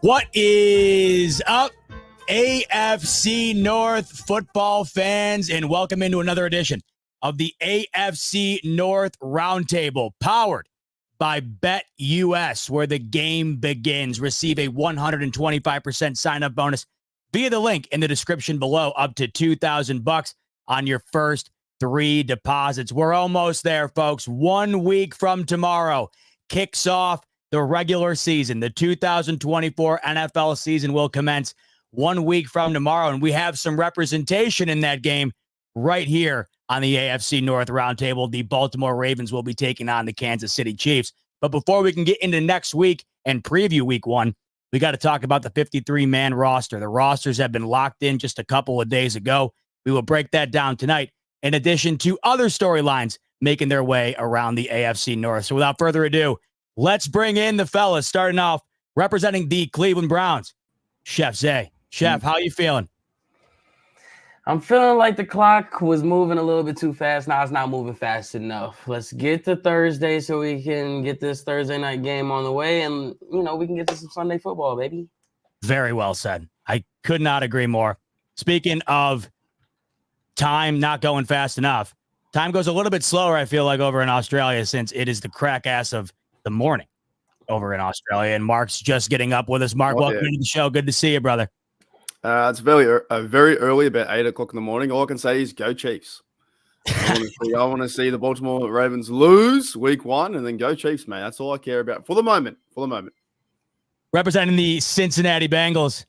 What is up, AFC North football fans, and welcome into another edition of the AFC North Roundtable, powered by BetUS, where the game begins. Receive a 125% sign-up bonus via the link in the description below, up to $2,000 on your first 3 deposits. We're almost there, folks. 1 week from tomorrow kicks off the regular season. The 2024 NFL season will commence 1 week from tomorrow, and we have some representation in that game right here on the AFC North Roundtable. The Baltimore Ravens will be taking on the Kansas City Chiefs. But before we can get into next week and preview week 1, we got to talk about the 53-man roster. The rosters have been locked in just a couple of days ago. We will break that down tonight, in addition to other storylines making their way around the AFC North. So without further ado, let's bring in the fellas, starting off representing the Cleveland Browns. Chef Zay. Chef, how you feeling? I'm feeling like the clock was moving a little bit too fast. Now it's not moving fast enough. Let's get to Thursday so we can get this Thursday night game on the way, and, we can get to some Sunday football, baby. Very well said. I could not agree more. Speaking of time not going fast enough, time goes a little bit slower, I feel like, over in Australia, since it is the crack ass of the morning over in Australia, and Mark's just getting up with us. Mark, welcome into the show. Good to see you, brother. It's very early, about 8 o'clock in the morning. All I can say is go Chiefs. I want to see the Baltimore Ravens lose week 1 and then go Chiefs, man. That's all I care about for the moment. Representing the Cincinnati Bengals,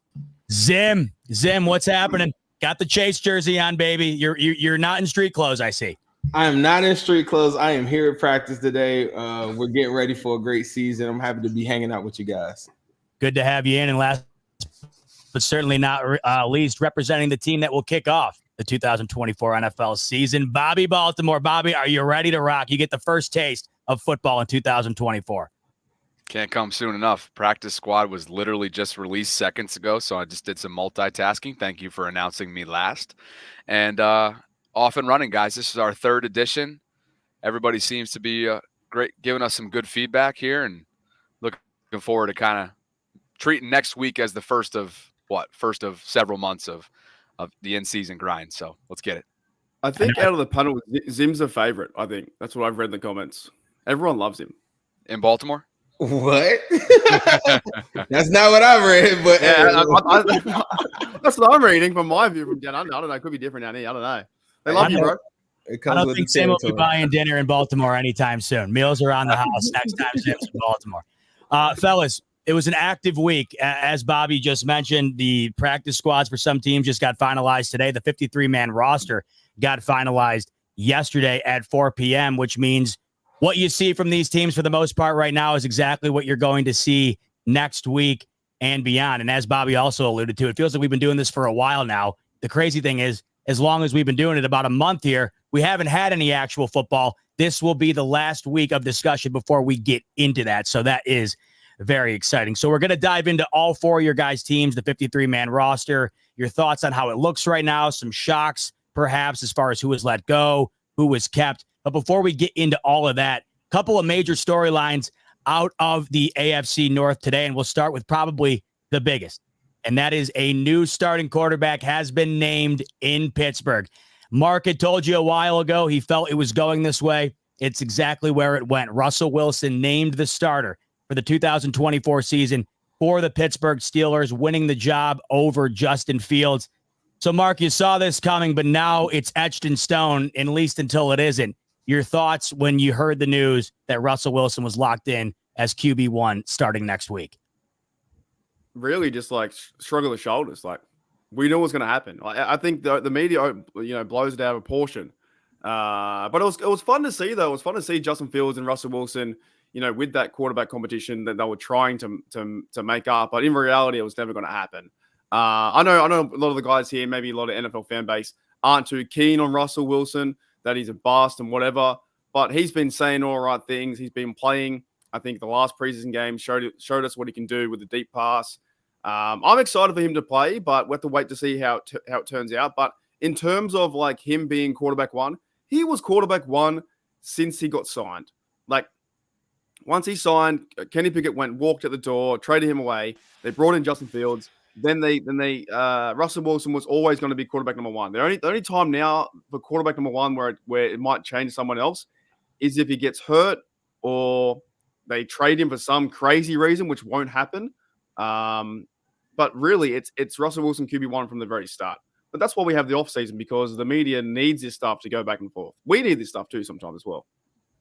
Zim, what's happening? Got the Chase jersey on, baby. You're not in street clothes, I see. I am not in street clothes. I am here at practice today. We're getting ready for a great season. I'm happy to be hanging out with you guys. Good to have you in. And last but certainly not least, representing the team that will kick off the 2024 NFL season, Bobby Baltimore. Bobby, are you ready to rock? You get the first taste of football in 2024. Can't come soon enough. Practice squad was literally just released seconds ago, so I just did some multitasking. Thank you for announcing me last. And off and running, guys. This is our 3rd edition. Everybody seems to be great, giving us some good feedback here, and looking forward to kind of treating next week as the first of several months of the in-season grind. So let's get it. I think out of the panel, Zim's a favorite. I think that's what I've read in the comments. Everyone loves him in Baltimore. What? That's not what I've read, but that's what I'm reading from my view from down under. I don't know. It could be different down here. I don't know. They love you, bro. I don't think Sim will be buying dinner in Baltimore anytime soon. Meals around the house next time Sim's in Baltimore. Fellas, it was an active week. As Bobby just mentioned, the practice squads for some teams just got finalized today. The 53-man roster got finalized yesterday at 4 p.m., which means what you see from these teams for the most part right now is exactly what you're going to see next week and beyond. And as Bobby also alluded to, it feels like we've been doing this for a while now. The crazy thing is, as long as we've been doing it, about a month here, we haven't had any actual football. This will be the last week of discussion before we get into that. So that is very exciting. So we're going to dive into all 4 of your guys' teams, the 53-man roster, your thoughts on how it looks right now, some shocks perhaps as far as who was let go, who was kept. But before we get into all of that, a couple of major storylines out of the AFC North today, and we'll start with probably the biggest, and that is a new starting quarterback has been named in Pittsburgh. Mark had told you a while ago he felt it was going this way. It's exactly where it went. Russell Wilson named the starter for the 2024 season for the Pittsburgh Steelers, winning the job over Justin Fields. So, Mark, you saw this coming, but now it's etched in stone, at least until it isn't. Your thoughts when you heard the news that Russell Wilson was locked in as QB1 starting next week? Really just like shrug of the shoulders. Like, we know what's going to happen. I think the media, blows it out of proportion. But it was fun to see, though. It was fun to see Justin Fields and Russell Wilson, with that quarterback competition that they were trying to make up. But in reality, it was never going to happen. I know a lot of the guys here, maybe a lot of NFL fan base, aren't too keen on Russell Wilson, that he's a bust and whatever. But he's been saying all the right things. He's been playing. I think the last preseason game showed us what he can do with the deep pass. I'm excited for him to play, but we have to wait to see how it turns out. But in terms of like him being quarterback 1, he was quarterback 1 since he got signed. Like, Once he signed, Kenny Pickett walked at the door, traded him away. They brought in Justin Fields. Then Russell Wilson was always going to be quarterback number one. The only time now for quarterback number one where it might change someone else is if he gets hurt or they trade him for some crazy reason, which won't happen. But really, it's Russell Wilson QB1 from the very start. But that's why we have the offseason, because the media needs this stuff to go back and forth. We need this stuff too sometimes as well.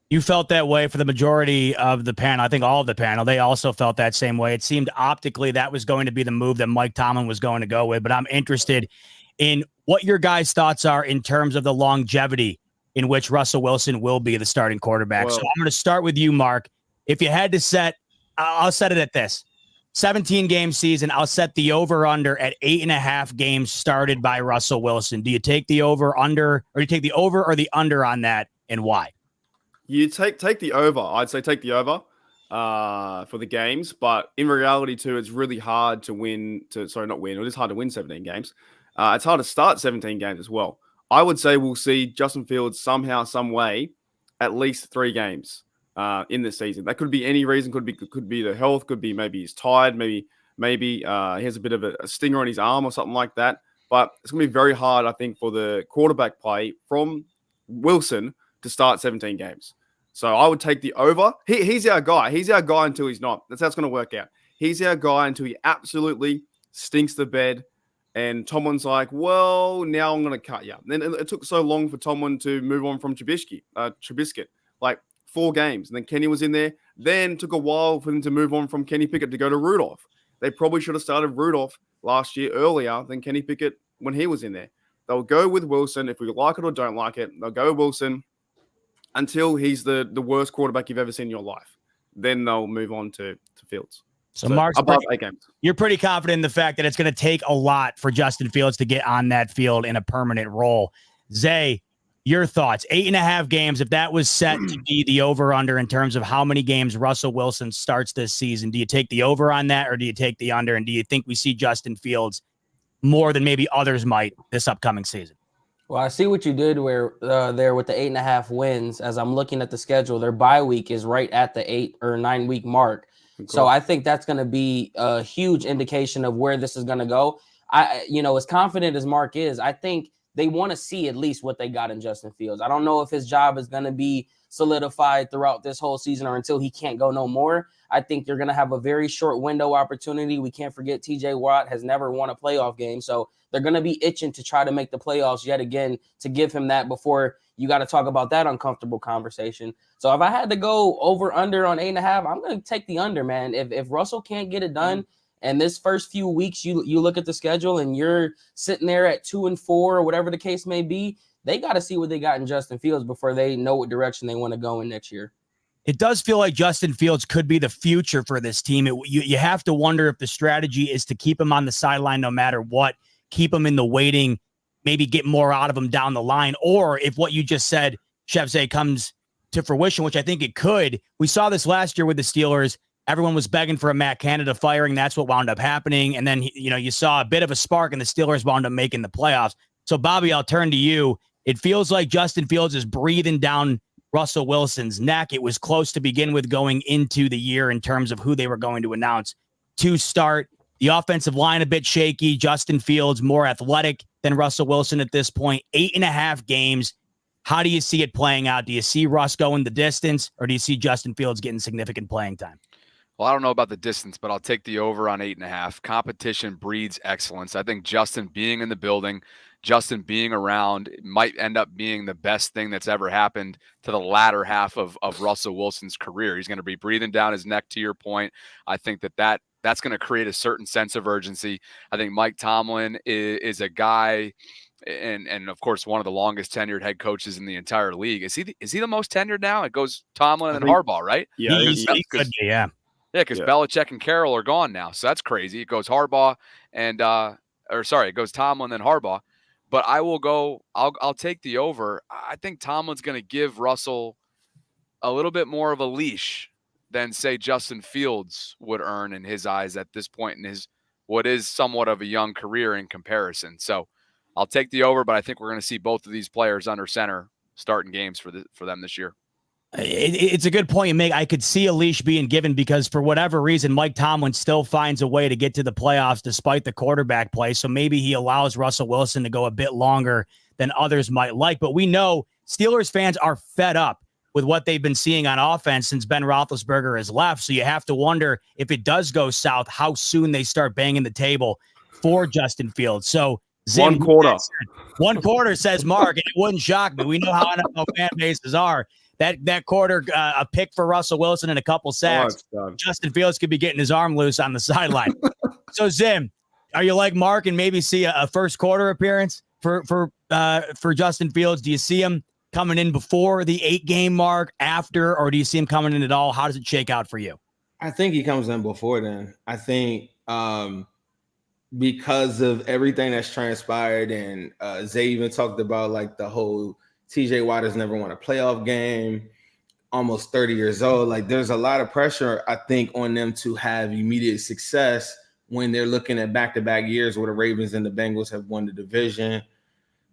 You felt that way for the majority of the panel. I think all of the panel, they also felt that same way. It seemed optically that was going to be the move that Mike Tomlin was going to go with. But I'm interested in what your guys' thoughts are in terms of the longevity in which Russell Wilson will be the starting quarterback. Well, so I'm going to start with you, Mark. If you had to set, I'll set it at this. 17-game season, I'll set the over-under at 8.5 games started by Russell Wilson. Do you take the over-under, or do you take the over or the under on that, and why? You take the over. I'd say take the over for the games, but in reality too, it's really hard to win. Not win. It is hard to win 17 games. It's hard to start 17 games as well. I would say we'll see Justin Fields somehow, some way, at least 3 games in this season. That could be any reason. Could be the health. Could be maybe he's tired. Maybe he has a bit of a stinger on his arm or something like that. But it's going to be very hard, I think, for the quarterback play from Wilson to start 17 games. So I would take the over. He's our guy. He's our guy until he's not. That's how it's going to work out. He's our guy until he absolutely stinks the bed. And Tomlin's like, well, now I'm going to cut you. Then it took so long for Tomlin to move on from Trubisky, like 4 games. And then Kenny was in there. Then took a while for them to move on from Kenny Pickett to go to Rudolph. They probably should have started Rudolph last year earlier than Kenny Pickett when he was in there. They'll go with Wilson. If we like it or don't like it, they'll go with Wilson until he's the worst quarterback you've ever seen in your life. Then they'll move on to Fields. So Mark's above 8 games. You're pretty confident in the fact that it's going to take a lot for Justin Fields to get on that field in a permanent role. Zay, your thoughts? 8.5 games, if that was set to be the over-under in terms of how many games Russell Wilson starts this season, do you take the over on that, or do you take the under? And do you think we see Justin Fields more than maybe others might this upcoming season? Well, I see what you did there with the 8.5 wins. As I'm looking at the schedule, their bye week is right at the 8 or 9 week mark. Cool. So I think that's going to be a huge indication of where this is going to go. As confident as Mark is, I think they want to see at least what they got in Justin Fields. I don't know if his job is going to be solidified throughout this whole season or until he can't go no more. I think you're going to have a very short window opportunity. We can't forget TJ Watt has never won a playoff game. So they're going to be itching to try to make the playoffs yet again to give him that before you got to talk about that uncomfortable conversation. So if I had to go over under on 8.5, I'm going to take the under, man. If Russell can't get it done and this first few weeks, you look at the schedule and you're sitting there at 2-4 or whatever the case may be, they got to see what they got in Justin Fields before they know what direction they want to go in next year. It does feel like Justin Fields could be the future for this team. You have to wonder if the strategy is to keep him on the sideline no matter what, keep him in the waiting, maybe get more out of him down the line, or if what you just said, Chef Zay, comes to fruition, which I think it could. We saw this last year with the Steelers. Everyone was begging for a Matt Canada firing. That's what wound up happening. And then, you saw a bit of a spark and the Steelers wound up making the playoffs. So, Bobby, I'll turn to you. It feels like Justin Fields is breathing down Russell Wilson's neck. It was close to begin with going into the year in terms of who they were going to announce to start. The offensive line a bit shaky. Justin Fields more athletic than Russell Wilson at this point. 8.5 games. How do you see it playing out? Do you see Russ going the distance, or do you see Justin Fields getting significant playing time? Well, I don't know about the distance, but I'll take the over on 8.5. Competition breeds excellence. I think Justin being in the building, Justin being around might end up being the best thing that's ever happened to the latter half of Russell Wilson's career. He's going to be breathing down his neck, to your point. I think that's going to create a certain sense of urgency. I think Mike Tomlin is a guy, and of course, one of the longest tenured head coaches in the entire league. Is he the most tenured now? It goes Tomlin and Harbaugh, right? Yeah, he could be, yeah. Yeah, because Belichick and Carroll are gone now, so that's crazy. It goes Harbaugh and it goes Tomlin and Harbaugh. But I'll take the over. I think Tomlin's going to give Russell a little bit more of a leash than, say, Justin Fields would earn in his eyes at this point in his what is somewhat of a young career in comparison. So I'll take the over, but I think we're going to see both of these players under center starting games for them this year. It's a good point you make. I could see a leash being given because for whatever reason, Mike Tomlin still finds a way to get to the playoffs despite the quarterback play. So maybe he allows Russell Wilson to go a bit longer than others might like. But we know Steelers fans are fed up with what they've been seeing on offense since Ben Roethlisberger has left. So you have to wonder if it does go south, how soon they start banging the table for Justin Fields. So Zim, 1 quarter. 1 quarter, says Mark, and it wouldn't shock me. We know how NFL fan bases are. That quarter, a pick for Russell Wilson and a couple sacks. Justin Fields could be getting his arm loose on the sideline. So Zim, are you like Mark and maybe see a first quarter appearance for Justin Fields? Do you see him coming in before the 8-game mark, after, or do you see him coming in at all? How does it shake out for you? I think he comes in before then. I think because of everything that's transpired, and Zay even talked about like the whole TJ Watt has never won a playoff game, almost 30 years old. Like there's a lot of pressure, I think, on them to have immediate success when they're looking at back-to-back years where the Ravens and the Bengals have won the division.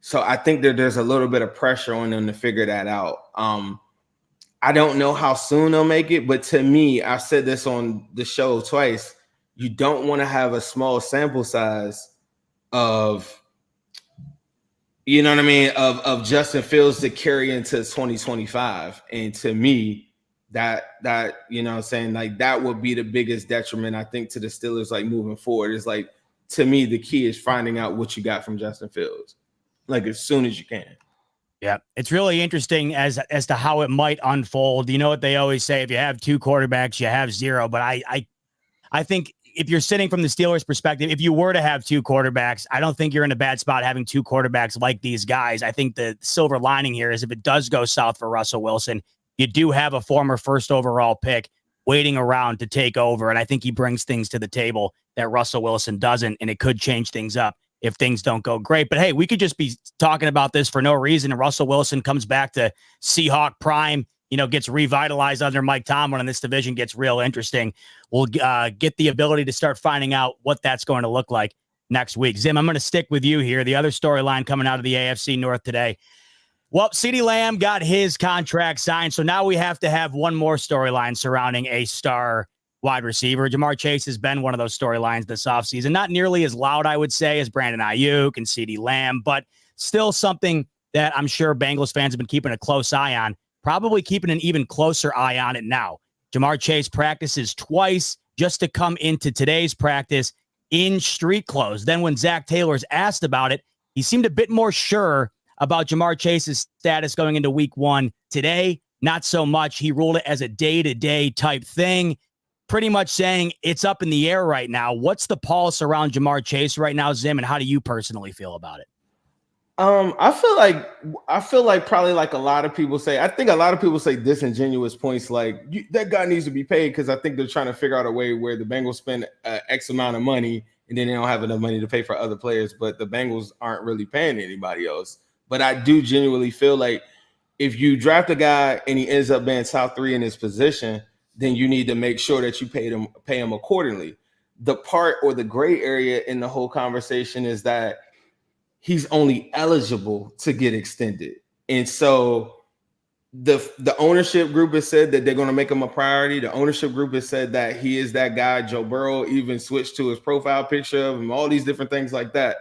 So I think that there's a little bit of pressure on them to figure that out. I don't know how soon they'll make it, but to me, I said this on the show twice, you don't want to have a small sample size of, you know what I mean, of Justin Fields to carry into 2025. And to me, that you know what I'm saying, like that would be the biggest detriment, I think, to the Steelers, like moving forward. Is like, to me, the key is finding out what you got from Justin Fields, like as soon as you can. Yeah, it's really interesting as to how it might unfold. You know what they always say, if you have 2 quarterbacks, you have 0. But I think if you're sitting from the Steelers' perspective, if you were to have 2 quarterbacks, I don't think you're in a bad spot having 2 quarterbacks like these guys. I think the silver lining here is if it does go south for Russell Wilson, you do have a former first overall pick waiting around to take over. And I think he brings things to the table that Russell Wilson doesn't, and it could change things up if things don't go great. But hey, we could just be talking about this for no reason. And Russell Wilson comes back to Seahawk prime, gets revitalized under Mike Tomlin, and this division gets real interesting. We'll get the ability to start finding out what that's going to look like next week. Zim, I'm going to stick with you here. The other storyline coming out of the AFC North today. Well, CeeDee Lamb got his contract signed, so now we have to have one more storyline surrounding a star wide receiver. Jamar Chase has been one of those storylines this offseason. Not nearly as loud, I would say, as Brandon Ayuk and CeeDee Lamb, but still something that I'm sure Bengals fans have been keeping a close eye on, probably keeping an even closer eye on it now. Jamar Chase practices twice just to come into today's practice in street clothes. Then when Zach Taylor's asked about it, he seemed a bit more sure about Jamar Chase's status going into week 1. Today, not so much. He ruled it as a day-to-day type thing, pretty much saying it's up in the air right now. What's the pulse around Jamar Chase right now, Zim, and how do you personally feel about it? I feel like probably like a lot of people say, I think a lot of people say disingenuous points like that guy needs to be paid, because I think they're trying to figure out a way where the Bengals spend X amount of money and then they don't have enough money to pay for other players, but the Bengals aren't really paying anybody else. But I do genuinely feel like if you draft a guy and he ends up being top 3 in his position, then you need to make sure that you pay him accordingly. The part or the gray area in the whole conversation is that he's only eligible to get extended. And so the ownership group has said that they're going to make him a priority. The ownership group has said that he is that guy. Joe Burrow even switched to his profile picture of him, all these different things like that.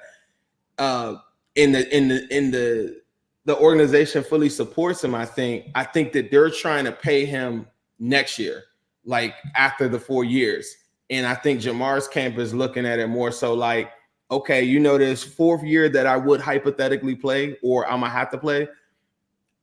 In the organization fully supports him. I think that they're trying to pay him next year, like after the 4 years. And I think Jamar's camp is looking at it more so like, okay, this 4th year that I would hypothetically play or I'm gonna have to play,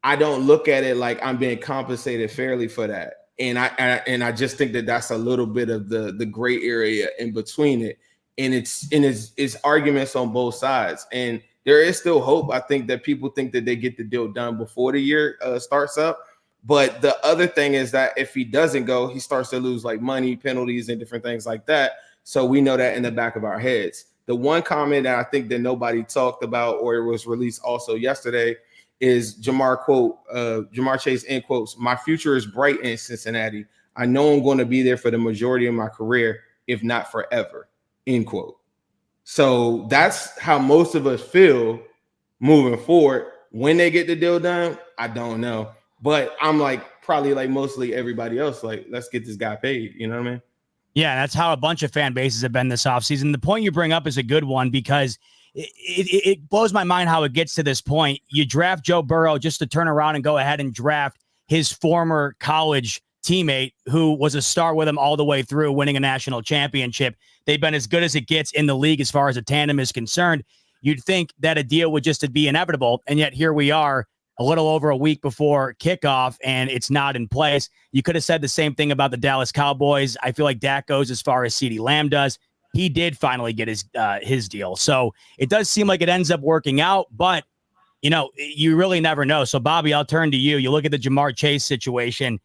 I don't look at it like I'm being compensated fairly for that. And I just think that that's a little bit of the gray area in between it. And it's arguments on both sides. And there is still hope. I think that people think that they get the deal done before the year starts up. But the other thing is that if he doesn't go, he starts to lose like money, penalties, and different things like that. So we know that in the back of our heads. The one comment that I think that nobody talked about, or it was released also yesterday, is Jamar Chase, end quotes, "My future is bright in Cincinnati. I know I'm going to be there for the majority of my career, if not forever," end quote. So that's how most of us feel moving forward. When they get the deal done, I don't know. But I'm like, probably like mostly everybody else, like, let's get this guy paid. You know what I mean? Yeah, that's how a bunch of fan bases have been this offseason. The point you bring up is a good one because it blows my mind how it gets to this point. You draft Joe Burrow just to turn around and go ahead and draft his former college teammate who was a star with him all the way through, winning a national championship. They've been as good as it gets in the league as far as a tandem is concerned. You'd think that a deal would just be inevitable, and yet here we are a little over a week before kickoff, and it's not in place. You could have said the same thing about the Dallas Cowboys. I feel like Dak goes as far as CeeDee Lamb does. He did finally get his deal. So it does seem like it ends up working out, but, you know, you really never know. So, Bobby, I'll turn to you. You look at the Jamar Chase situation.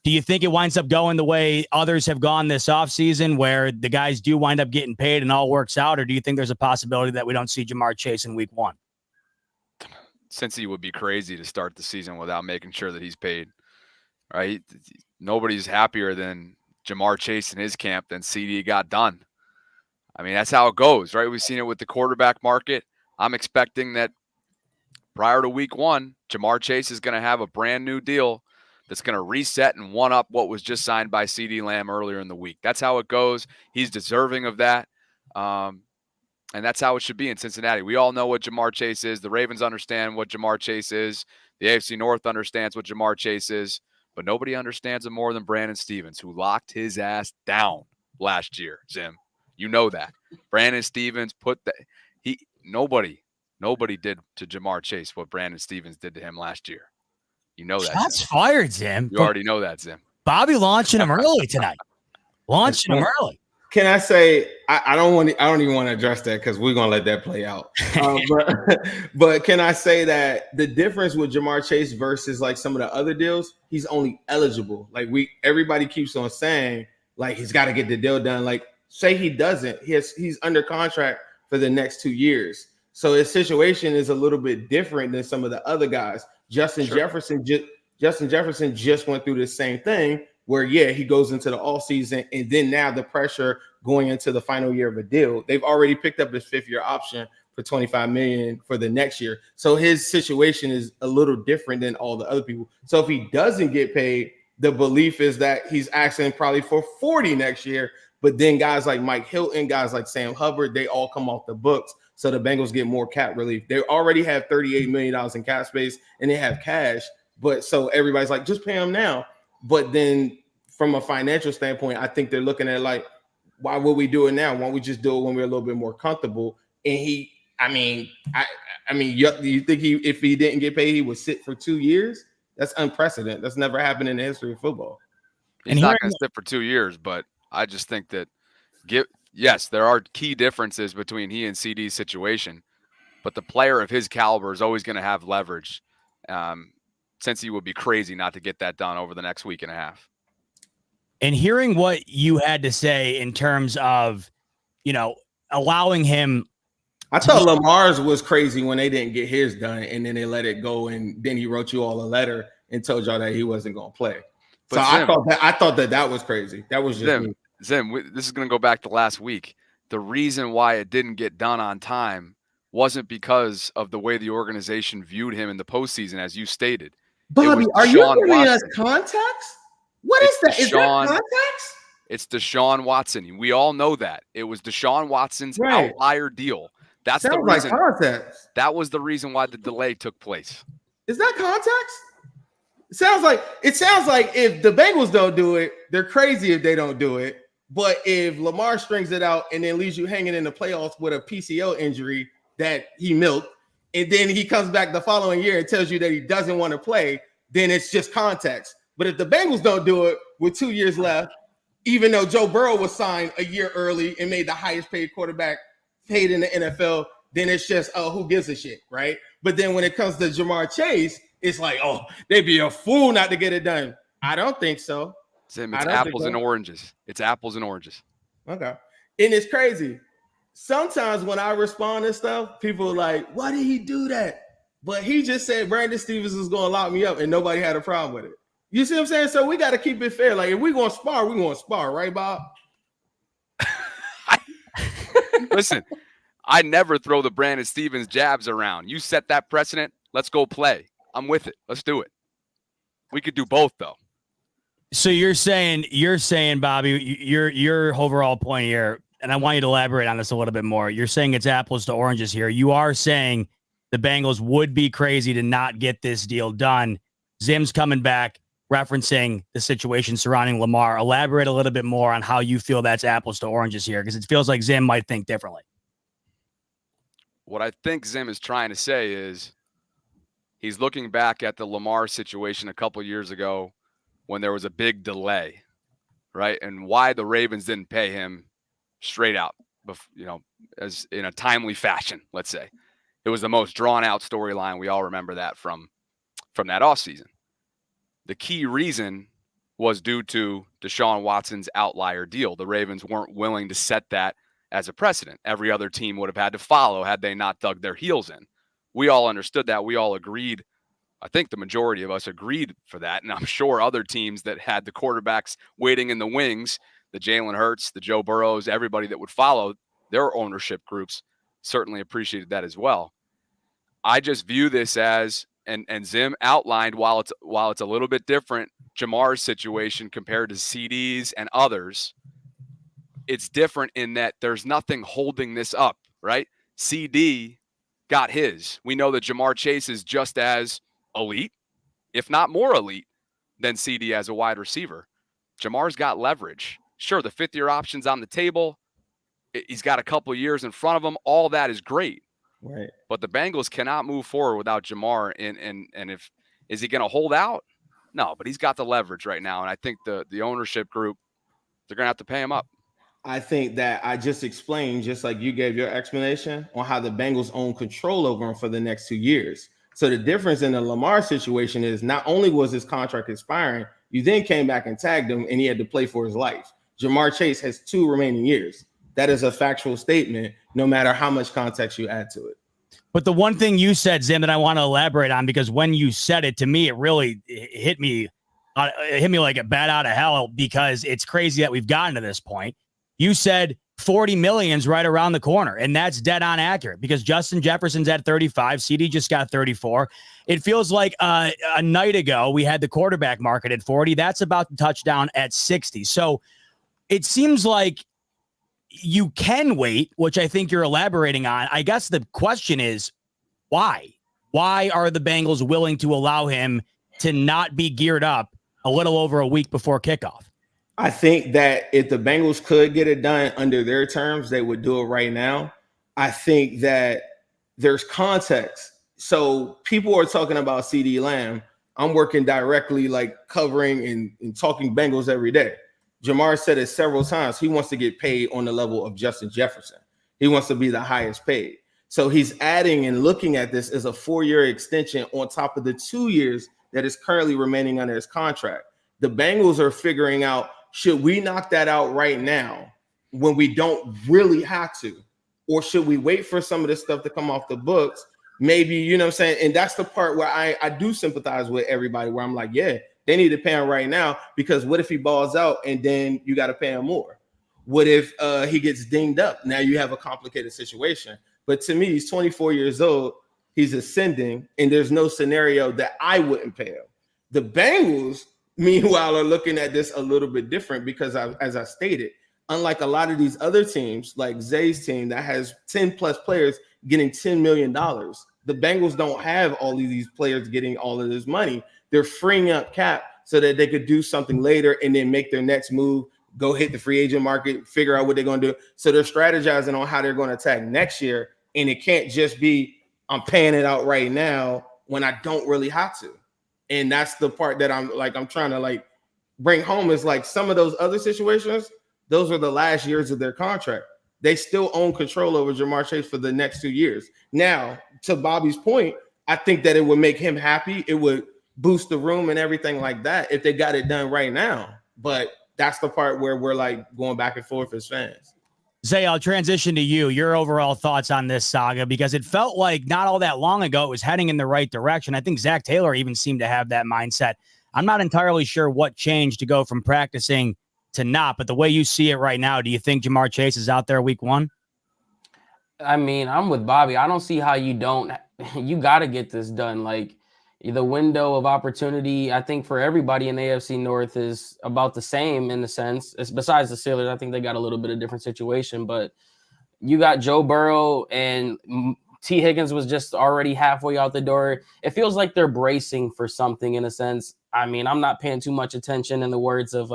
Do you think it winds up going the way others have gone this offseason where the guys do wind up getting paid and all works out, or do you think there's a possibility that we don't see Jamar Chase in week 1? Since he would be crazy to start the season without making sure that he's paid, right? Nobody's happier than Jamar Chase in his camp than CD got done. I mean, that's how it goes, right? We've seen it with the quarterback market. I'm expecting that prior to week 1, Jamar Chase is going to have a brand new deal that's going to reset and one up what was just signed by CeeDee Lamb earlier in the week. That's how it goes. He's deserving of that. And that's how it should be in Cincinnati. We all know what Jamar Chase is. The Ravens understand what Jamar Chase is. The AFC North understands what Jamar Chase is. But nobody understands him more than Brandon Stevens, who locked his ass down last year, Zim. You know that. Brandon Stevens nobody did to Jamar Chase what Brandon Stevens did to him last year. You know that. Shots fired, Zim. You already know that, Zim. Bobby launching him early tonight. Launching him early. Can I say I don't even want to address that because we're gonna let that play out. But can I say that the difference with Jamar Chase versus like some of the other deals, he's only eligible. Like everybody keeps on saying like he's got to get the deal done. Like say he doesn't, he's under contract for the next 2 years. So his situation is a little bit different than some of the other guys. Justin Jefferson just went through the same thing. Where, he goes into the all season and then now the pressure going into the final year of a deal. They've already picked up his 5th-year option for $25 million for the next year. So his situation is a little different than all the other people. So if he doesn't get paid, the belief is that he's asking probably for 40 next year. But then guys like Mike Hilton, guys like Sam Hubbard, they all come off the books. So the Bengals get more cap relief. They already have $38 million in cap space and they have cash. But so everybody's like, just pay him now. But then from a financial standpoint, I think they're looking at like, why would we do it now? Why don't we just do it when we're a little bit more comfortable? And you think if he didn't get paid, he would sit for 2 years? That's unprecedented. That's never happened in the history of football. He's not going to sit for 2 years, but I just think that yes, there are key differences between he and CD's situation, but the player of his caliber is always going to have leverage. Since he would be crazy not to get that done over the next week and a half. And hearing what you had to say in terms of, allowing him. I thought Lamar's was crazy when they didn't get his done and then they let it go. And then he wrote you all a letter and told y'all that he wasn't going to play. But so Zim, I thought that was crazy. That was just Zim, this is going to go back to last week. The reason why it didn't get done on time wasn't because of the way the organization viewed him in the postseason, as you stated. Bobby, are you giving us context? What is that? Is that context? It's Deshaun Watson. We all know that. It was Deshaun Watson's outlier deal. That's the reason. Like context. That was the reason why the delay took place. Is that context? It sounds like if the Bengals don't do it, they're crazy if they don't do it. But if Lamar strings it out and then leaves you hanging in the playoffs with a PCL injury that he milked, and then he comes back the following year and tells you that he doesn't want to play, then it's just context. But if the Bengals don't do it with 2 years left, even though Joe Burrow was signed a year early and made the highest paid quarterback paid in the NFL, then it's just, who gives a shit, right? But then when it comes to Jamar Chase, it's like, they'd be a fool not to get it done. I don't think so. Zim, it's apples and oranges. It's apples and oranges. Okay. And it's crazy. Sometimes when I respond to stuff, people are like, why did he do that? But he just said Brandon Stevens is going to lock me up and nobody had a problem with it. You see what I'm saying? So we got to keep it fair. Like if we're going to spar, we're going to spar. Right, Bob? Listen, I never throw the Brandon Stevens jabs around. You set that precedent. Let's go play. I'm with it. Let's do it. We could do both though. So you're saying, Bobby, your overall point here, and I want you to elaborate on this a little bit more. You're saying it's apples to oranges here. You are saying the Bengals would be crazy to not get this deal done. Zim's coming back, referencing the situation surrounding Lamar. Elaborate a little bit more on how you feel that's apples to oranges here, because it feels like Zim might think differently. What I think Zim is trying to say is he's looking back at the Lamar situation a couple years ago when there was a big delay, right? And why the Ravens didn't pay him straight out, as in a timely fashion, let's say. It was the most drawn out storyline. We all remember that from that offseason. The key reason was due to Deshaun Watson's outlier deal. The Ravens weren't willing to set that as a precedent. Every other team would have had to follow had they not dug their heels in. We all understood that. We all agreed. I think the majority of us agreed for that. And I'm sure other teams that had the quarterbacks waiting in the wings, the Jalen Hurts, the Joe Burrows, everybody that would follow, their ownership groups certainly appreciated that as well. I just view this as, and Zim outlined, while it's a little bit different, Jamar's situation compared to CD's and others, it's different in that there's nothing holding this up, right? CD got his. We know that Jamar Chase is just as elite, if not more elite, than CD as a wide receiver. Jamar's got leverage. Sure, the fifth-year option's on the table. He's got a couple years in front of him. All that is great. Right. But the Bengals cannot move forward without Jamar. And is he going to hold out? No, but he's got the leverage right now. And I think the ownership group, they're going to have to pay him up. I think that I just explained, just like you gave your explanation, on how the Bengals own control over him for the next 2 years. So the difference in the Lamar situation is not only was his contract expiring, you then came back and tagged him and he had to play for his life. Jamar Chase has 2 remaining years. That is a factual statement, no matter how much context you add to it. But the one thing you said, Zim, that I want to elaborate on, because when you said it to me, it really hit me like a bat out of hell, because it's crazy that we've gotten to this point. You said 40 million's right around the corner, and that's dead on accurate, because Justin Jefferson's at 35. CD just got 34. It feels like a night ago we had the quarterback market at 40. That's about to touch down at 60. So it seems like you can wait, which I think you're elaborating on. I guess the question is, why? Why are the Bengals willing to allow him to not be geared up a little over a week before kickoff? I think that if the Bengals could get it done under their terms, they would do it right now. I think that there's context. So people are talking about CD Lamb. I'm working directly, like covering and talking Bengals every day. Jamar said it several times. He wants to get paid on the level of Justin Jefferson. He wants to be the highest paid. So he's adding and looking at this as a 4-year extension on top of the 2 years that is currently remaining under his contract. The Bengals are figuring out, should we knock that out right now when we don't really have to? Or should we wait for some of this stuff to come off the books? Maybe, you know what I'm saying? And that's the part where I do sympathize with everybody, where I'm like, yeah, they need to pay him right now, because what if he balls out and then you got to pay him more? What if he gets dinged up? Now you have a complicated situation. But to me, he's 24 years old. He's ascending, and there's no scenario that I wouldn't pay him. The Bengals, meanwhile, are looking at this a little bit different, because as I stated, unlike a lot of these other teams, like Zay's team that has 10 plus players getting $10 million, the Bengals don't have all of these players getting all of this money. They're freeing up cap so that they could do something later and then make their next move, go hit the free agent market, figure out what they're going to do. So they're strategizing on how they're going to attack next year. And it can't just be, I'm paying it out right now when I don't really have to. And that's the part that I'm trying to bring home, is like some of those other situations, those are the last years of their contract. They still own control over Jamar Chase for the next 2 years. Now, to Bobby's point, I think that it would make him happy. It would boost the room and everything like that if they got it done right now. But that's the part where we're like going back and forth as fans. Zay, I'll transition to you. Your overall thoughts on this saga, because it felt like not all that long ago it was heading in the right direction. I think Zach Taylor even seemed to have that mindset. I'm not entirely sure what changed to go from practicing to not, but the way you see it right now, do you think Jamar Chase is out there week 1? I mean, I'm with Bobby. I don't see how you don't. You got to get this done. Like, the window of opportunity, I think, for everybody in the AFC North is about the same in the sense. It's besides the Steelers, I think they got a little bit of different situation, but you got Joe Burrow and T. Higgins was just already halfway out the door. It feels like they're bracing for something in a sense. I mean, I'm not paying too much attention in the words of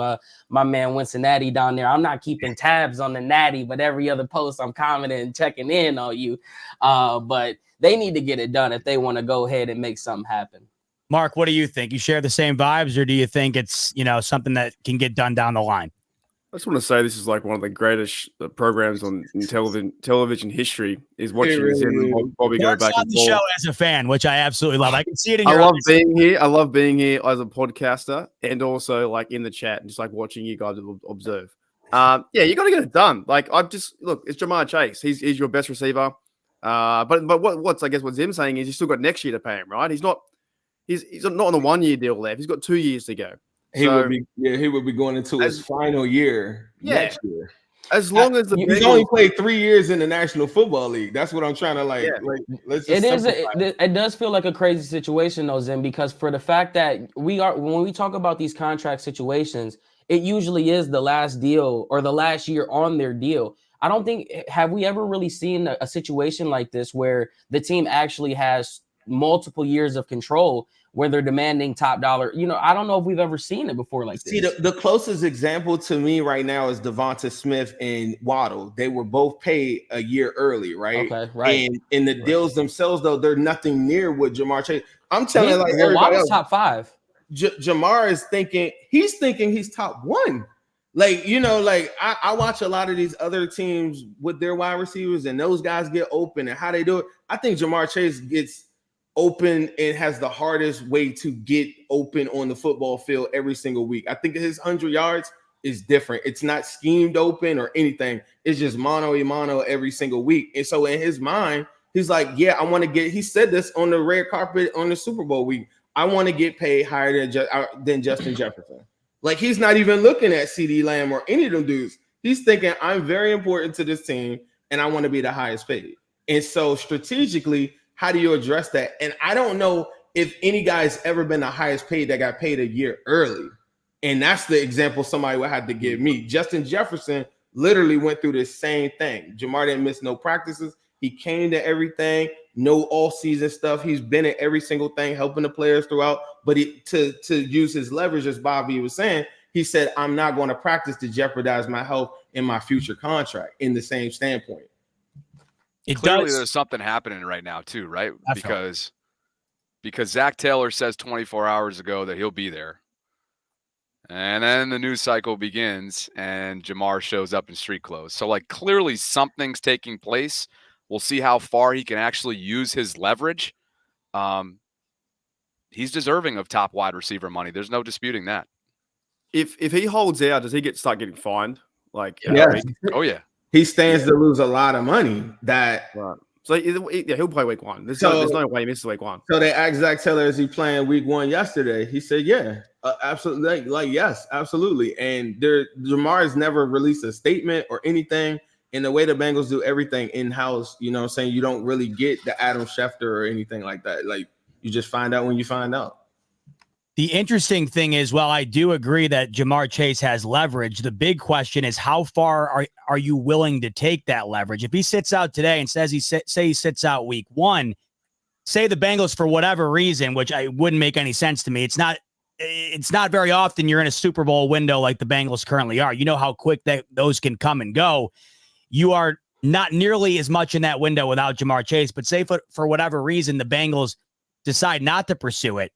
my man Cincinnati down there. I'm not keeping tabs on the natty, but every other post I'm commenting and checking in on you. But they need to get it done if they want to go ahead and make something happen. Mark, what do you think? You share the same vibes, or do you think it's, something that can get done down the line? I just want to say this is like one of the greatest programs in television history. Is watching really him and Bobby go Mark's back on and the forth. show as a fan, which I absolutely love. I can see it in I your love eyes. being here. I love being here as a podcaster and also like in the chat and just like watching you guys observe. Yeah, you got to get it done. Like it's Jamar Chase. He's your best receiver. But what's I guess what Zim's saying is he's still got next year to pay him, right? He's not on a 1 year deal left. He's got 2 years to go. He would be going into his final year next year. As long as he's only played 3 years in the National Football League. That's what I'm trying to let's just it does feel like a crazy situation though, Zim, because for the fact that when we talk about these contract situations, it usually is the last deal or the last year on their deal. I don't think have we ever really seen a situation like this where the team actually has multiple years of control where they're demanding top dollar. I don't know if we've ever seen it before like this. See, the closest example to me right now is Devonta Smith and Waddle. They were both paid a year early, right? Okay, right. And in the deals themselves, though, they're nothing near what Jamar Chase. I'm telling everybody Waddle's else, top 5. Jamar is thinking he's top 1. I watch a lot of these other teams with their wide receivers, and those guys get open and how they do it. I think Jamar Chase gets open and has the hardest way to get open on the football field every single week. I think his 100 yards is different. It's not schemed open or anything. It's just mano a mano every single week. And so in his mind, he's like, yeah, I want to get, he said this on the red carpet on the Super Bowl week. I want to get paid higher than Justin Jefferson. Like he's not even looking at CD Lamb or any of them dudes. He's thinking I'm very important to this team and I want to be the highest paid. And so strategically, how do you address that? And I don't know if any guy's ever been the highest paid that got paid a year early. And that's the example somebody would have to give me. Justin Jefferson literally went through the same thing. Jamar didn't miss no practices. He came to everything, no all-season stuff. He's been at every single thing, helping the players throughout. But to use his leverage, as Bobby was saying, he said, I'm not going to practice to jeopardize my health in my future contract in the same standpoint. Clearly, there's something happening right now too, right? Because Zach Taylor says 24 hours ago that he'll be there. And then the news cycle begins and Jamar shows up in street clothes. So clearly something's taking place. We'll see how far he can actually use his leverage. He's deserving of top wide receiver money. There's no disputing that. If he holds out, does he start getting fined? Oh yeah. He stands to lose a lot of money. So he'll play week 1. There's no way he misses week 1. So they asked Zach Taylor, is he playing week 1 yesterday? He said, yeah, absolutely. Yes, absolutely. And Jamar has never released a statement or anything. In the way the Bengals do everything in-house, saying you don't really get the Adam Schefter or anything like that. You just find out when you find out. The interesting thing is, while I do agree that Jamar Chase has leverage, the big question is how far are you willing to take that leverage? If he sits out today and says he sits out week 1, say the Bengals for whatever reason, which I wouldn't make any sense to me. It's not very often you're in a Super Bowl window like the Bengals currently are. You know how quick those can come and go. You are not nearly as much in that window without Jamar Chase, but say for whatever reason the Bengals decide not to pursue it.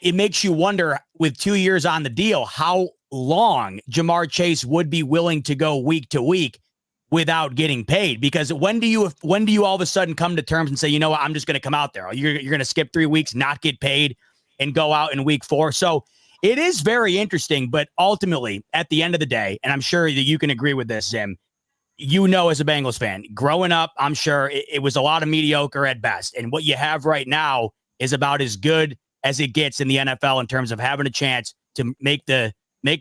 It makes you wonder, with 2 years on the deal, how long Jamar Chase would be willing to go week to week without getting paid. Because when do you all of a sudden come to terms and say, you know what, I'm just going to come out there. You're going to skip 3 weeks, not get paid, and go out in week 4. So it is very interesting. But ultimately, at the end of the day, and I'm sure that you can agree with this, Zim, as a Bengals fan, growing up, I'm sure it was a lot of mediocre at best. And what you have right now is about as good as it gets in the NFL in terms of having a chance to make the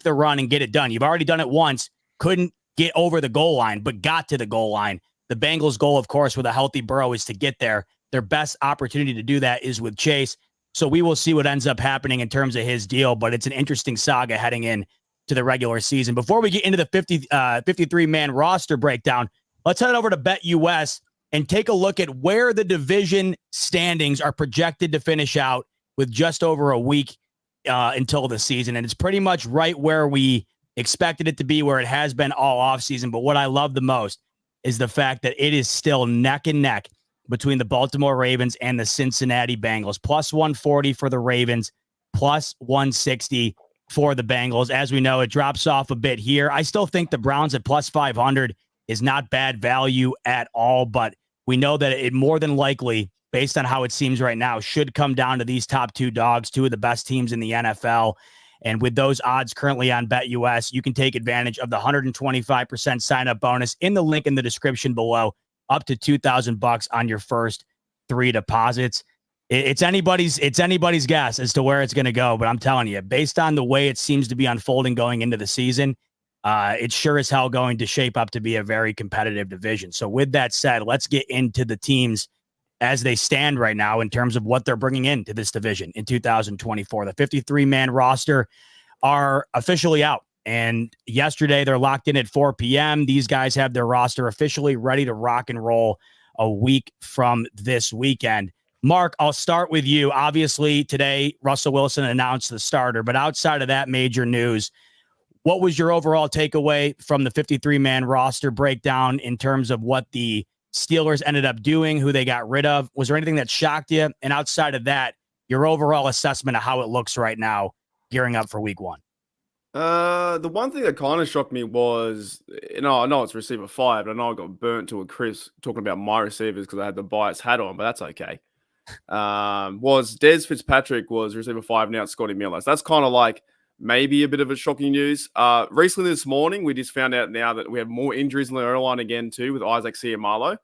run and get it done. You've already done it once, couldn't get over the goal line, but got to the goal line. The Bengals' goal, of course, with a healthy Burrow is to get there. Their best opportunity to do that is with Chase. So we will see what ends up happening in terms of his deal, but it's an interesting saga heading in to the regular season. Before we get into the 53-man roster breakdown, let's head over to BetUS and take a look at where the division standings are projected to finish out with just over a week until the season. And it's pretty much right where we expected it to be, where it has been all offseason. But what I love the most is the fact that it is still neck and neck between the Baltimore Ravens and the Cincinnati Bengals. Plus 140 for the Ravens, plus 160 for the Bengals. As we know, it drops off a bit here. I still think the Browns at plus 500 is not bad value at all, but we know that it more than likely, based on how it seems right now, should come down to these top two dogs, two of the best teams in the NFL. And with those odds currently on BetUS, you can take advantage of the 125% sign-up bonus in the link in the description below, up to $2,000 on your first 3 deposits. It's anybody's guess as to where it's going to go, but I'm telling you, based on the way it seems to be unfolding going into the season, it's sure as hell going to shape up to be a very competitive division. So with that said, let's get into the teams as they stand right now in terms of what they're bringing into this division in 2024. The 53-man roster are officially out. And yesterday they're locked in at 4 p.m. These guys have their roster officially ready to rock and roll a week from this weekend. Mark, I'll start with you. Obviously, today, Russell Wilson announced the starter, but outside of that major news, what was your overall takeaway from the 53-man roster breakdown in terms of what the Steelers ended up doing, who they got rid of? Was there anything that shocked you? And outside of that, your overall assessment of how it looks right now, gearing up for week one. The one thing that kind of shocked me was, I know it's receiver 5, but I know I got burnt to a crisp talking about my receivers because I had the bias hat on, but that's okay. Was Des Fitzpatrick was receiver 5, now it's Scotty Miller. So that's kind of like maybe a bit of a shocking news. Recently this morning, we just found out now that we have more injuries in the O-line again too with Isaac Seumalo.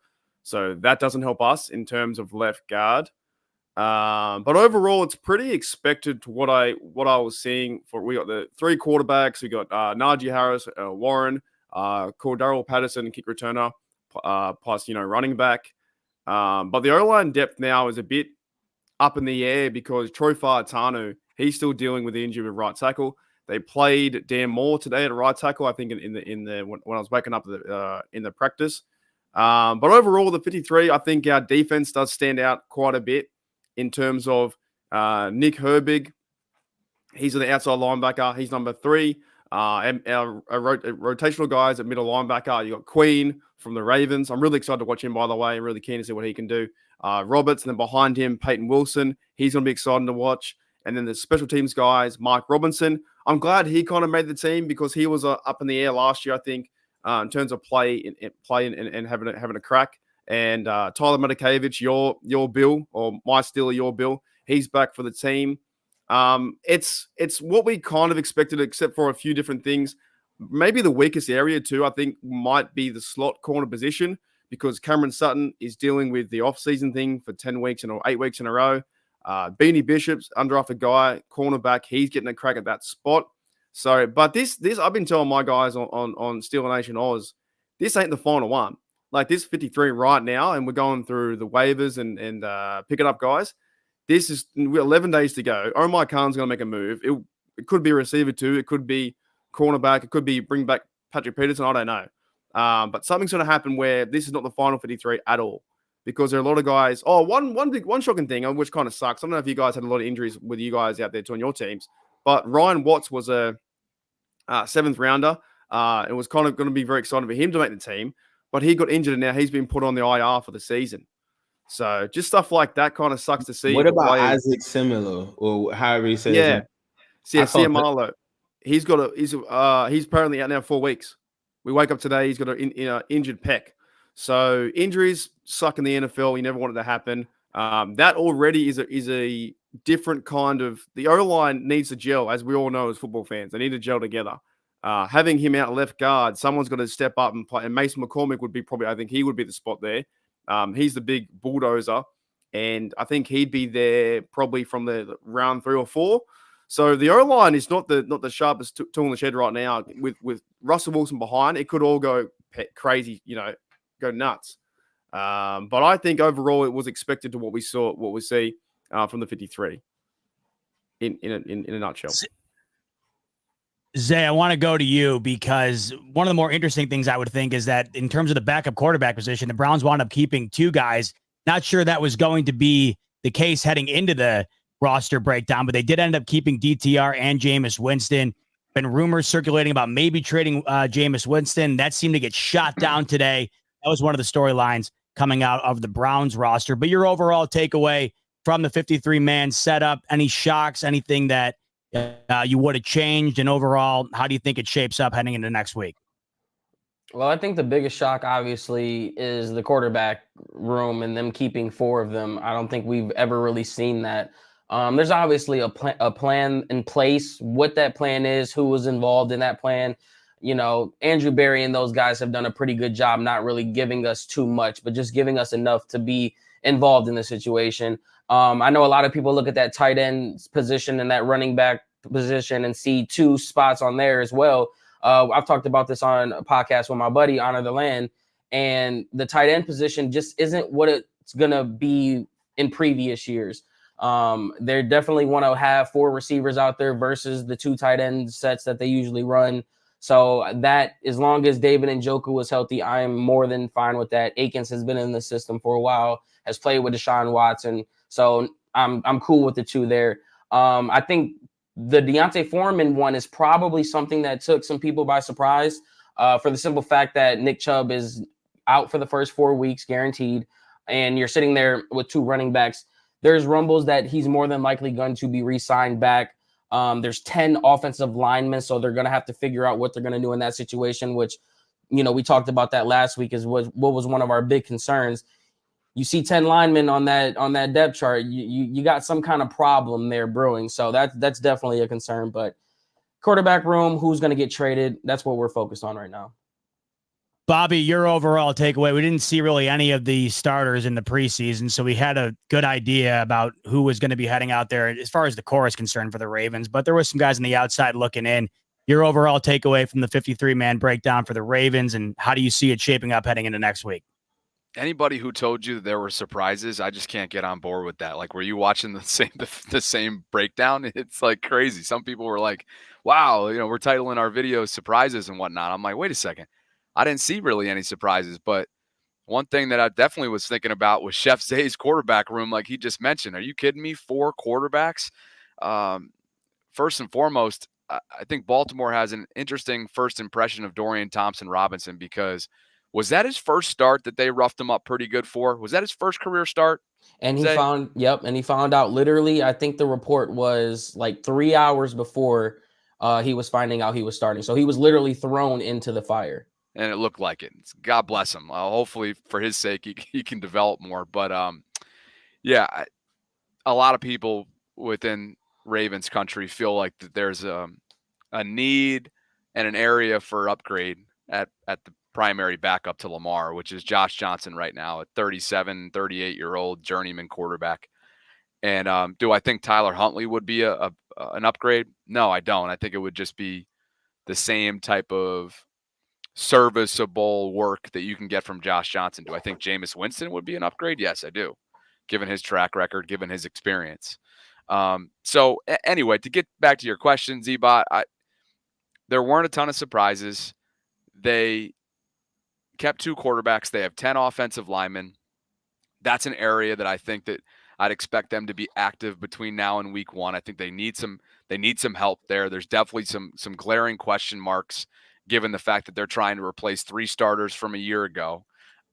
So that doesn't help us in terms of left guard. But overall, it's pretty expected to what I was seeing. We got the 3 quarterbacks. We got Najee Harris, Warren, Cordero Patterson, kick returner, plus running back. But the O-line depth now is a bit up in the air because Troy Fautanu, he's still dealing with the injury with right tackle. They played Dan Moore today at right tackle, I think when I was waking up in the practice. But overall, the 53, I think our defense does stand out quite a bit in terms of Nick Herbig. He's an outside linebacker. He's number 3. And our rotational guys at middle linebacker, you got Queen from the Ravens. I'm really excited to watch him, by the way. I'm really keen to see what he can do. Roberts, and then behind him, Peyton Wilson. He's going to be exciting to watch. And then the special teams guys, Mike Robinson. I'm glad he kind of made the team because he was up in the air last year, I think, in terms of play and having a crack. And Tyler Matakevich, your Bill, or my Steeler, your Bill. He's back for the team. It's what we kind of expected, except for a few different things. Maybe the weakest area too, I think, might be the slot corner position because Cameron Sutton is dealing with the off-season thing for 10 weeks or 8 weeks in a row. Beanie Bishop's undrafted guy, cornerback. He's getting a crack at that spot. So, but this I've been telling my guys on Steel Nation Oz, this ain't the final one. Like this 53 right now, and we're going through the waivers and picking up guys. This is 11 days to go. Omar Khan's going to make a move. It could be a receiver too. It could be cornerback. It could be bring back Patrick Peterson. I don't know. But something's going to happen where this is not the final 53 at all because there are a lot of guys. Oh, one shocking thing, which kind of sucks. I don't know if you guys had a lot of injuries with you guys out there too on your teams, but Ryan Watts was a 7th rounder. It was kind of going to be very exciting for him to make the team, but he got injured and now he's been put on the IR for the season. So just stuff like that kind of sucks to see. What about Isaac Seumalo, or however he says? Yeah, Seumalo. He's apparently out now 4 weeks. We wake up today, he's got an injured pec. So injuries suck in the NFL. You never want it to happen. That already is a different kind of. The O-line needs to gel, as we all know as football fans. They need to gel together. Having him out left guard, someone's got to step up and play. And Mason McCormick would be I think he would be the spot there. He's the big bulldozer, and I think he'd be there probably from the round 3 or 4. So the O-line is not the sharpest tool in the shed right now. With Russell Wilson behind, it could all go crazy, go nuts. But I think overall it was expected to what we see from the 53. in a nutshell. Zay, I want to go to you because one of the more interesting things I would think is that in terms of the backup quarterback position, the Browns wound up keeping 2 guys. Not sure that was going to be the case heading into the roster breakdown, but they did end up keeping DTR and Jameis Winston. Been rumors circulating about maybe trading Jameis Winston. That seemed to get shot down today. That was one of the storylines coming out of the Browns roster. But your overall takeaway from the 53-man setup, any shocks, anything that you would have changed, and overall, how do you think it shapes up heading into next week? Well, I think the biggest shock, obviously, is the quarterback room and them keeping 4 of them. I don't think we've ever really seen that. There's obviously a plan in place. What that plan is, who was involved in that plan. You know, Andrew Berry and those guys have done a pretty good job not really giving us too much, but just giving us enough to be involved in the situation. I know a lot of people look at that tight end position and that running back position and see 2 spots on there as well. I've talked about this on a podcast with my buddy, Honor the Land, and the tight end position just isn't what it's going to be in previous years. They definitely want to have 4 receivers out there versus the 2 tight end sets that they usually run. So that, as long as David Njoku is healthy, I am more than fine with that. Akins has been in the system for a while, has played with Deshaun Watson. So I'm cool with the 2 there. I think the Deontay Foreman one is probably something that took some people by surprise, for the simple fact that Nick Chubb is out for the first 4 weeks guaranteed, and you're sitting there with 2 running backs. There's rumbles that he's more than likely going to be re-signed back. There's 10 offensive linemen, so they're going to have to figure out what they're going to do in that situation, which, you know, we talked about that last week, is what was one of our big concerns. You see 10 linemen on that depth chart, you got some kind of problem there brewing. So that's definitely a concern. But quarterback room, who's going to get traded, that's what we're focused on right now. Bobby, your overall takeaway, we didn't see really any of the starters in the preseason, so we had a good idea about who was going to be heading out there as far as the core is concerned for the Ravens, but there was some guys on the outside looking in. Your overall takeaway from the 53-man breakdown for the Ravens, and how do you see it shaping up heading into next week? Anybody who told you that there were surprises, I just can't get on board with that. Like, were you watching the same breakdown? It's like crazy. Some people were like, wow, you know, we're titling our videos surprises and whatnot. I'm like, wait a second. I didn't see really any surprises, but one thing that I definitely was thinking about was Chef Zay's quarterback room, like he just mentioned. Are you kidding me? 4 quarterbacks. First and foremost, I think Baltimore has an interesting first impression of Dorian Thompson-Robinson, because was that his first start that they roughed him up pretty good for? Was that his first career start? And he found out literally, I think the report was like 3 hours before he was finding out he was starting. So he was literally thrown into the fire. And it looked like it. God bless him. Hopefully, for his sake, he can develop more. But, yeah, a lot of people within Ravens country feel like that there's a need and an area for upgrade at the primary backup to Lamar, which is Josh Johnson right now, a 37, 38-year-old journeyman quarterback. And do I think Tyler Huntley would be an upgrade? No, I don't. I think it would just be the same type of serviceable work that you can get from Josh Johnson. Do I think Jameis Winston would be an upgrade? Yes, I do, given his track record, given his experience. So anyway, to get back to your question, Z-Bot, there weren't a ton of surprises. They kept 2 quarterbacks. They have 10 offensive linemen. That's an area that I think that I'd expect them to be active between now and week 1. I think they need some help there. There's definitely some glaring question marks, given the fact that they're trying to replace 3 starters from a year ago.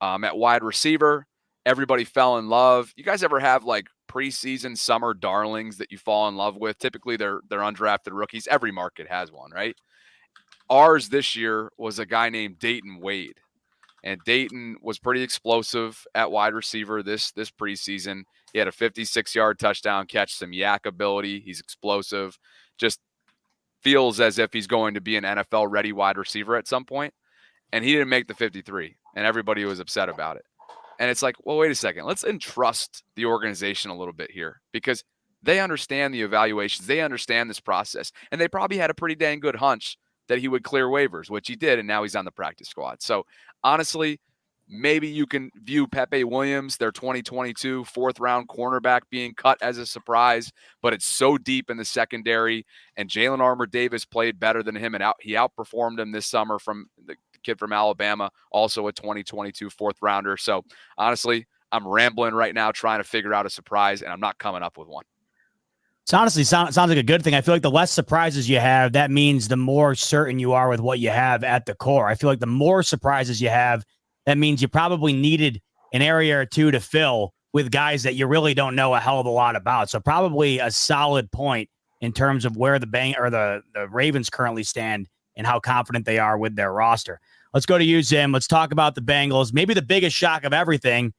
At wide receiver, everybody fell in love. You guys ever have like preseason summer darlings that you fall in love with? Typically, they're undrafted rookies. Every market has one, right? Ours this year was a guy named Dayton Wade. And Dayton was pretty explosive at wide receiver this preseason. He had a 56-yard touchdown catch, some yak ability. He's explosive. Just feels as if he's going to be an NFL-ready wide receiver at some point. And he didn't make the 53, and everybody was upset about it. And it's like, well, wait a second. Let's entrust the organization a little bit here, because they understand the evaluations. They understand this process. And they probably had a pretty dang good hunch that he would clear waivers, which he did, and now he's on the practice squad. So, honestly, Maybe you can view Pepe Williams, their 2022 fourth-round cornerback, being cut as a surprise, but it's so deep in the secondary, and Jalen Armour-Davis played better than him, and he outperformed him this summer from the kid from Alabama, also a 2022 fourth-rounder. So, honestly, I'm rambling right now trying to figure out a surprise, and I'm not coming up with one. It's honestly sounds like a good thing. I feel like the less surprises you have, that means the more certain you are with what you have at the core. I feel like the more surprises you have, that means you probably needed an area or two to fill with guys that you really don't know a hell of a lot about. So probably a solid point in terms of where the Ravens currently stand and how confident they are with their roster. Let's go to you, Zim. Let's talk about the Bengals. Maybe the biggest shock of everything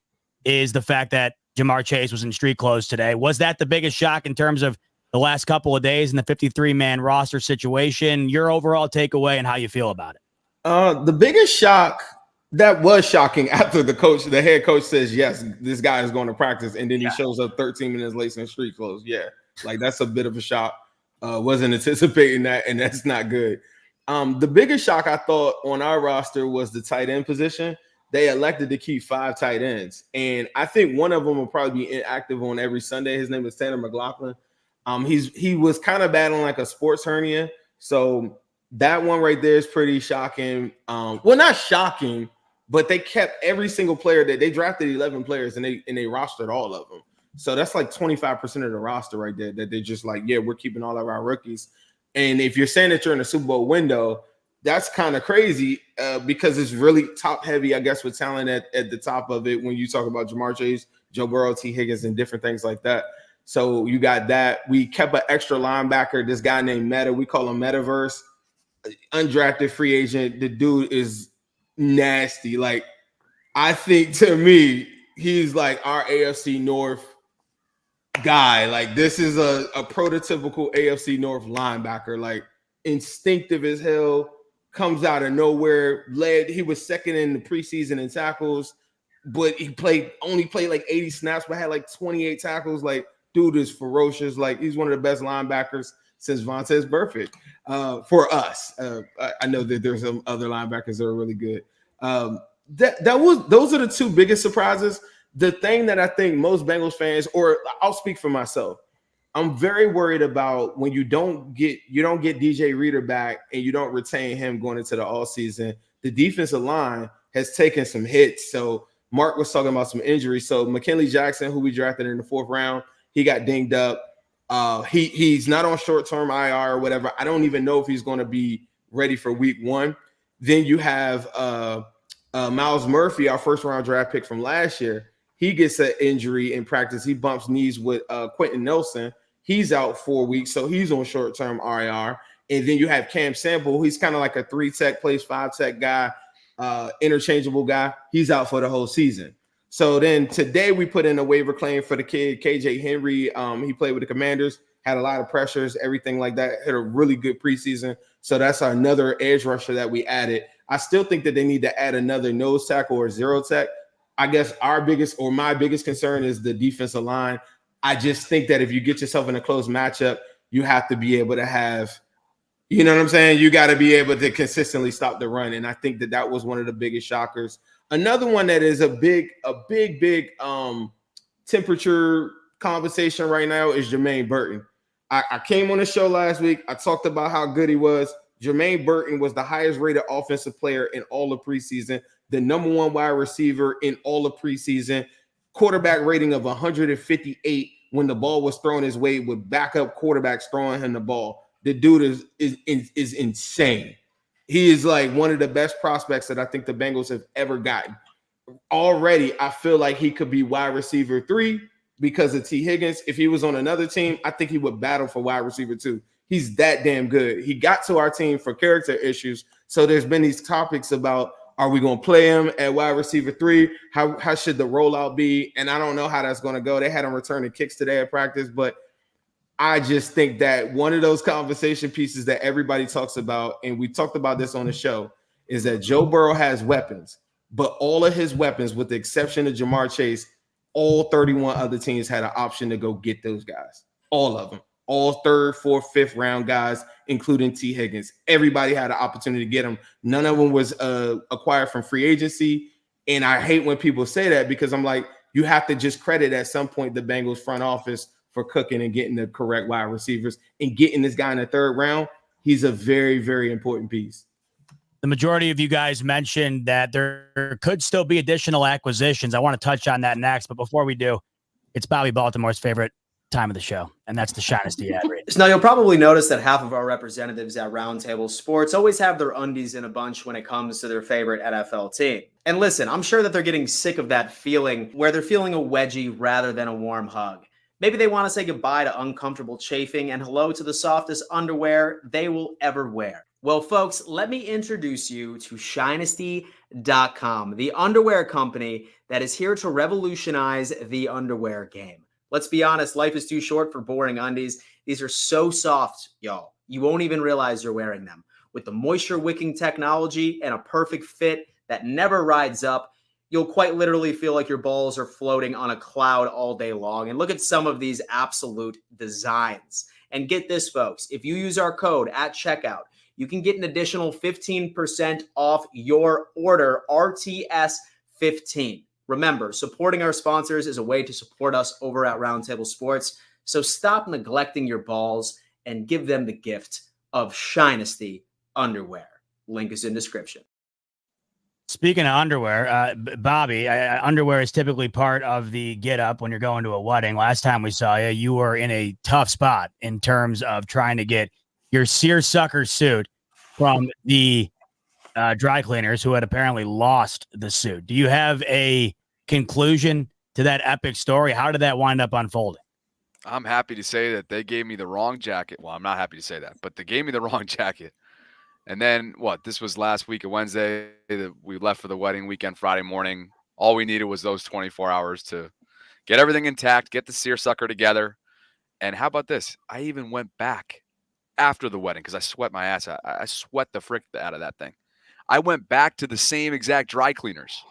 is the fact that Jamar Chase was in street clothes today. Was that the biggest shock in terms of the last couple of days in the 53-man roster situation? Your overall takeaway and how you feel about it? The biggest shock, that was shocking after the head coach says, yes, this guy is going to practice, and then he shows up 13 minutes later in street clothes. Yeah, like that's a bit of a shock. Wasn't anticipating that, and that's not good. The biggest shock I thought on our roster was the tight end position. They elected to keep 5 tight ends, and I think one of them will probably be inactive on every Sunday. His name is Tanner McLaughlin. He was kind of battling like a sports hernia, so that one right there is pretty shocking. Well, not shocking, but they kept every single player that they drafted 11 players and they rostered all of them. So that's like 25% of the roster right there that they're just like, yeah, we're keeping all of our rookies. And if you're saying that you're in a Super Bowl window, that's kind of crazy because it's really top heavy, I guess, with talent at the top of it when you talk about Jamar Chase, Joe Burrow, T. Higgins, and different things like that. So you got that. We kept an extra linebacker, this guy named Meta. We call him Metaverse, undrafted free agent. The dude is nasty. Like, I think to me, he's like our AFC North guy. Like, this is a prototypical AFC North linebacker, like instinctive as hell, comes out of nowhere. He was second in the preseason in tackles, but he only played like 80 snaps, but had like 28 tackles. Like, dude is ferocious. Like, he's one of the best linebackers since Vontaze Burfict for us. I know that there's some other linebackers that are really good. Those are the two biggest surprises. The thing that I think most Bengals fans, or I'll speak for myself, I'm very worried about when you don't get DJ Reader back and you don't retain him going into the offseason. The defensive line has taken some hits. So Mark was talking about some injuries. So McKinley Jackson, who we drafted in the 4th round, he got dinged up. He's not on short-term IR or whatever. I don't even know if he's going to be ready for week 1. Then you have Miles Murphy, our first-round draft pick from last year. He gets an injury in practice. He bumps knees with Quentin Nelson. He's out 4 weeks, so he's on short-term IR. And then you have Cam Sample. He's kind of like a 3-tech, plays 5-tech guy, interchangeable guy. He's out for the whole season. So then today we put in a waiver claim for the kid, KJ Henry. He played with the Commanders, had a lot of pressures, everything like that. Had a really good preseason. So that's another edge rusher that we added. I still think that they need to add another nose tackle or zero tech. I guess my biggest concern is the defensive line. I just think that if you get yourself in a close matchup, you have to be able to have, you know what I'm saying? You got to be able to consistently stop the run. And I think that was one of the biggest shockers. Another one that is a big temperature conversation right now is Jermaine Burton. I came on the show last week. I talked about how good he was. Jermaine Burton was the highest rated offensive player in all of preseason, the number 1 wide receiver in all of preseason, quarterback rating of 158 when the ball was thrown his way with backup quarterbacks throwing him the ball. The dude is insane. He is like one of the best prospects that I think the Bengals have ever gotten. Already, I feel like he could be wide receiver 3 because of T. Higgins. If he was on another team, I think he would battle for wide receiver 2. He's that damn good. He got to our team for character issues. So there's been these topics about, are we going to play him at wide receiver 3? How should the rollout be? And I don't know how that's going to go. They had him returning kicks today at practice, but I just think that one of those conversation pieces that everybody talks about, and we talked about this on the show, is that Joe Burrow has weapons, but all of his weapons, with the exception of Jamar Chase, all 31 other teams had an option to go get those guys. All of them. All 3rd, 4th, 5th round guys, including T. Higgins. Everybody had an opportunity to get them. None of them was acquired from free agency. And I hate when people say that because I'm like, you have to just credit at some point the Bengals front office for cooking and getting the correct wide receivers and getting this guy in the third round. He's a very, very important piece. The majority of you guys mentioned that there could still be additional acquisitions. I want to touch on that next. But before we do, it's Bobby Baltimore's favorite time of the show, and that's the Shinesty ad read. Now, you'll probably notice that half of our representatives at Roundtable Sports always have their undies in a bunch when it comes to their favorite NFL team. And listen, I'm sure that they're getting sick of that feeling where they're feeling a wedgie rather than a warm hug. Maybe they want to say goodbye to uncomfortable chafing and hello to the softest underwear they will ever wear. Well, folks, let me introduce you to Shinesty.com, the underwear company that is here to revolutionize the underwear game. Let's be honest, life is too short for boring undies. These are so soft, y'all. You won't even realize you're wearing them. With the moisture-wicking technology and a perfect fit that never rides up, you'll quite literally feel like your balls are floating on a cloud all day long. And look at some of these absolute designs. And get this, folks, if you use our code at checkout, you can get an additional 15% off your order, RTS15. Remember, supporting our sponsors is a way to support us over at Roundtable Sports. So stop neglecting your balls and give them the gift of Shinesty underwear. Link is in description. Speaking of underwear, Bobby, underwear is typically part of the get up when you're going to a wedding. Last time we saw you, you were in a tough spot in terms of trying to get your seersucker suit from the dry cleaners who had apparently lost the suit. Do you have a conclusion to that epic story? How did that wind up unfolding? I'm happy to say that they gave me the wrong jacket. Well, I'm not happy to say that, but they gave me the wrong jacket. And then this was last week of Wednesday that we left for the wedding weekend, Friday morning. All we needed was those 24 hours to get everything intact, get the seersucker together. And how about this? I even went back after the wedding because I sweat my ass out. I sweat the frick out of that thing. I went back to the same exact dry cleaners.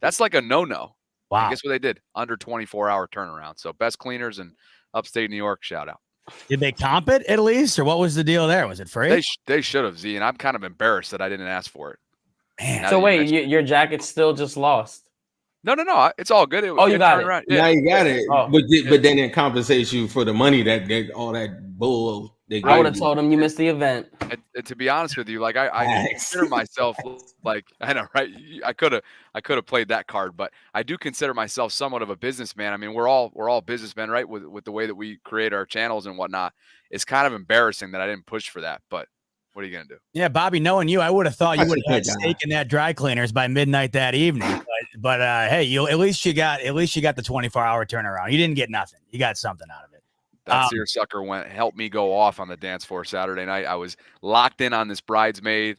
That's like a no-no. Wow. And guess what they did? Under 24-hour turnaround. So best cleaners in upstate New York, shout out. Did they comp it at least, or what was the deal there? Was it free? They should have, Z, and I'm kind of embarrassed that I didn't ask for it. Man. So wait, your jacket's still just lost? No, it's all good. You got it. Around. Yeah. Now you got it, Oh. but then it compensates you for the money that all that bull. I would have told him you missed the event. And to be honest with you, like I consider myself like I know, right? I could have played that card, but I do consider myself somewhat of a businessman. I mean, we're all businessmen, right? With the way that we create our channels and whatnot. It's kind of embarrassing that I didn't push for that, but what are you gonna do? Yeah, Bobby, knowing you, I would have thought you would have had steak in that dry cleaners by midnight that evening. But hey, at least you got the 24-hour turnaround. You didn't get nothing. You got something out of it. That seersucker helped me go off on the dance floor Saturday night. I was locked in on this bridesmaid.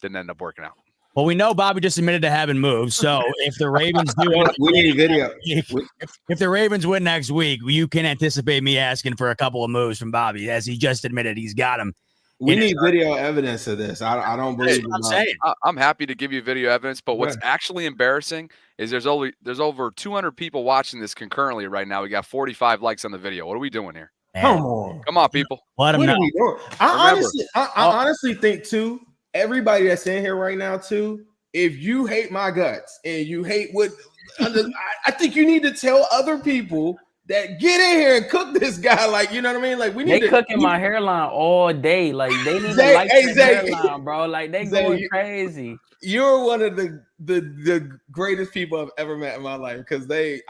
Didn't end up working out. Well, we know Bobby just admitted to having moved. So if the Ravens do it, we need video. If the Ravens win next week, you can anticipate me asking for a couple of moves from Bobby, as he just admitted he's got them. We need video evidence of this. I don't believe I'm saying. I'm happy to give you video evidence, but what's actually embarrassing is there's over 200 people watching this concurrently right now. We got 45 likes on the video. What are we doing here? Come on, people. Let them know. I honestly think too. Everybody that's in here right now too. If you hate my guts and you hate what, I think you need to tell other people that get in here and cook this guy. Like, you know what I mean? Like, we need cooking my hairline all day. Like, they need to like the hairline, bro. Like, they going crazy. You're one of the greatest people I've ever met in my life, because I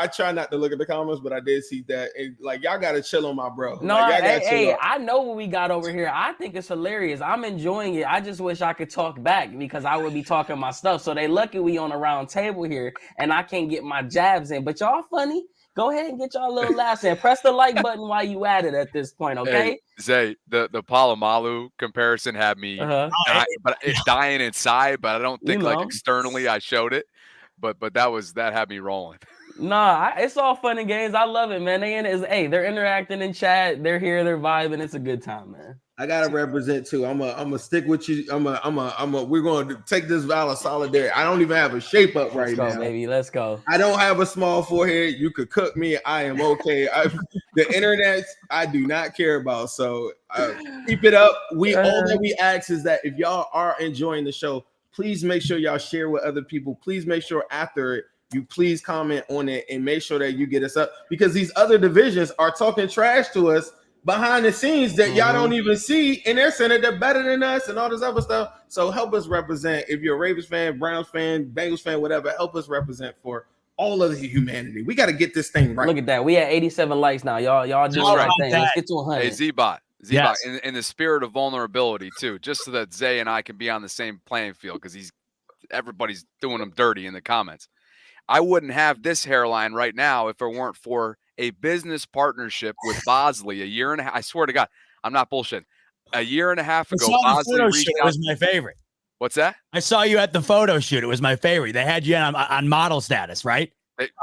try not to look at the comments, but I did see that, and like, y'all gotta chill on my bro. No, like, hey, I know what we got over here. I think it's hilarious. I'm enjoying it. I just wish I could talk back, because I would be talking my stuff. So they lucky we on a round table here and I can't get my jabs in. But y'all funny. Go ahead and get y'all little laughs in. Press the like button while you at it at this point, okay? Hey, Zay, the Palomalu comparison had me dying inside, but I don't think like externally I showed it. But that had me rolling. Nah, it's all fun and games. I love it, man. They're interacting in chat. They're here. They're vibing. It's a good time, man. I gotta represent too. I'm gonna stick with you. We're gonna take this vow of solidarity. I don't even have a shape up right now, baby. Let's go. I don't have a small forehead. You could cook me. I am okay. The internet, I do not care about. So keep it up. All that we ask is that if y'all are enjoying the show, Please make sure y'all share with other people. Please make sure after it, you please comment on it and make sure that you get us up, because these other divisions are talking trash to us behind the scenes that y'all don't even see, and they're saying that they're better than us and all this other stuff. So help us represent. If you're a Ravens fan, Browns fan, Bengals fan, whatever, help us represent for all of the humanity. We got to get this thing right. Look at that. We had 87 likes now. Y'all doing the right thing. Let's get to 100. Hey, Z-Bot, Yes. in the spirit of vulnerability too, just so that Zay and I can be on the same playing field, because everybody's doing him dirty in the comments. I wouldn't have this hairline right now if it weren't for a business partnership with Bosley a year and a half. I swear to God, I'm not bullshitting. A year and a half ago, Bosley reached out. It was my favorite. What's that? I saw you at the photo shoot. It was my favorite. They had you on model status, right?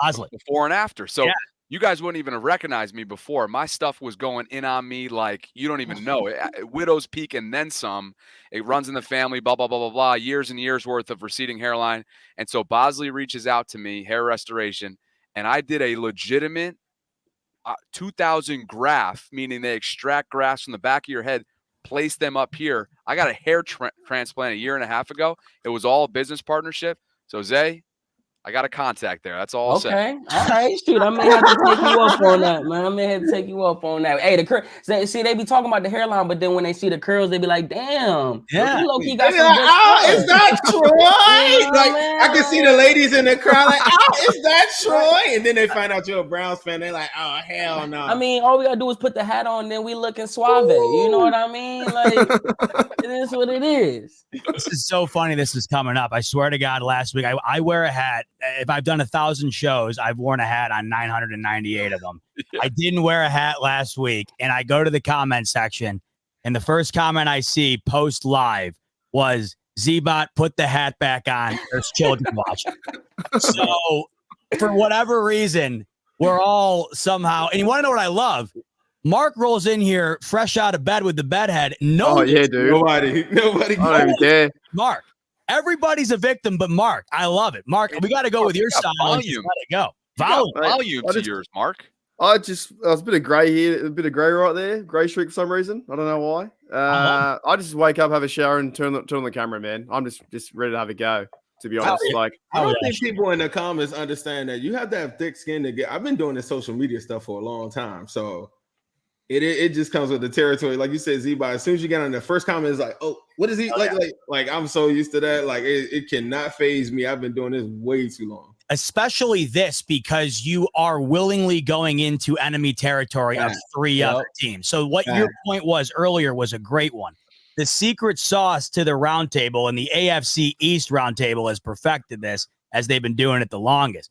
Bosley. Before and after. So you guys wouldn't even have recognized me before. My stuff was going in on me like you don't even know. Widow's peak and then some. It runs in the family, blah, blah, blah, blah, blah. Years and years worth of receding hairline. And so Bosley reaches out to me, hair restoration, and I did a legitimate 2000 graft, meaning they extract grafts from the back of your head, place them up here. I got a hair transplant a year and a half ago. It was all a business partnership. So Zay, I got a contact there. That's all I'll say. Okay. All right. Shoot, I may have to take you up on that, man. I may have to take you up on that. Hey, the curl. See, they be talking about the hairline, but then when they see the curls, they be like, "Damn, yeah, you low-key got some like, good oh, is that Troy?" Yeah, Like man. I can see the ladies in the crowd, like, "Oh, is that Troy?" And then they find out you're a Browns fan. They're like, "Oh, hell no." I mean, all we gotta do is put the hat on, then we looking suave. You know what I mean? Like, it is what it is. This is so funny. This is coming up. I swear to God, last week I wear a hat. If I've done 1,000 shows, I've worn a hat on 998 of them. Yeah. I didn't wear a hat last week, and I go to the comment section, and the first comment I see post live was, "Z-Bot, put the hat back on. There's children watching." So for whatever reason, we're all somehow, and you want to know what I love? Mark rolls in here fresh out of bed with the bed head. Oh yeah, dude. Nobody. I don't even care. Mark. Everybody's a victim, but Mark, I love it. Mark, we got to go with your style. Volume. Let it go. Volume to yours, Mark. I was a bit of grey here, a bit of grey right there, grey streak for some reason. I don't know why. I just wake up, have a shower, and turn on the camera, man. I'm just ready to have a go. To be honest, I don't think people in the comments understand that you have to have thick skin to get. I've been doing this social media stuff for a long time, so it just comes with the territory. Like you said, Z-Bot, as soon as you get on the first comment, is like, "Oh, what is he like?" I'm so used to that. Like it cannot phase me. I've been doing this way too long. Especially this, because you are willingly going into enemy territory of three other teams. So what your point was earlier was a great one. The secret sauce to the roundtable, and the AFC East roundtable has perfected this as they've been doing it the longest.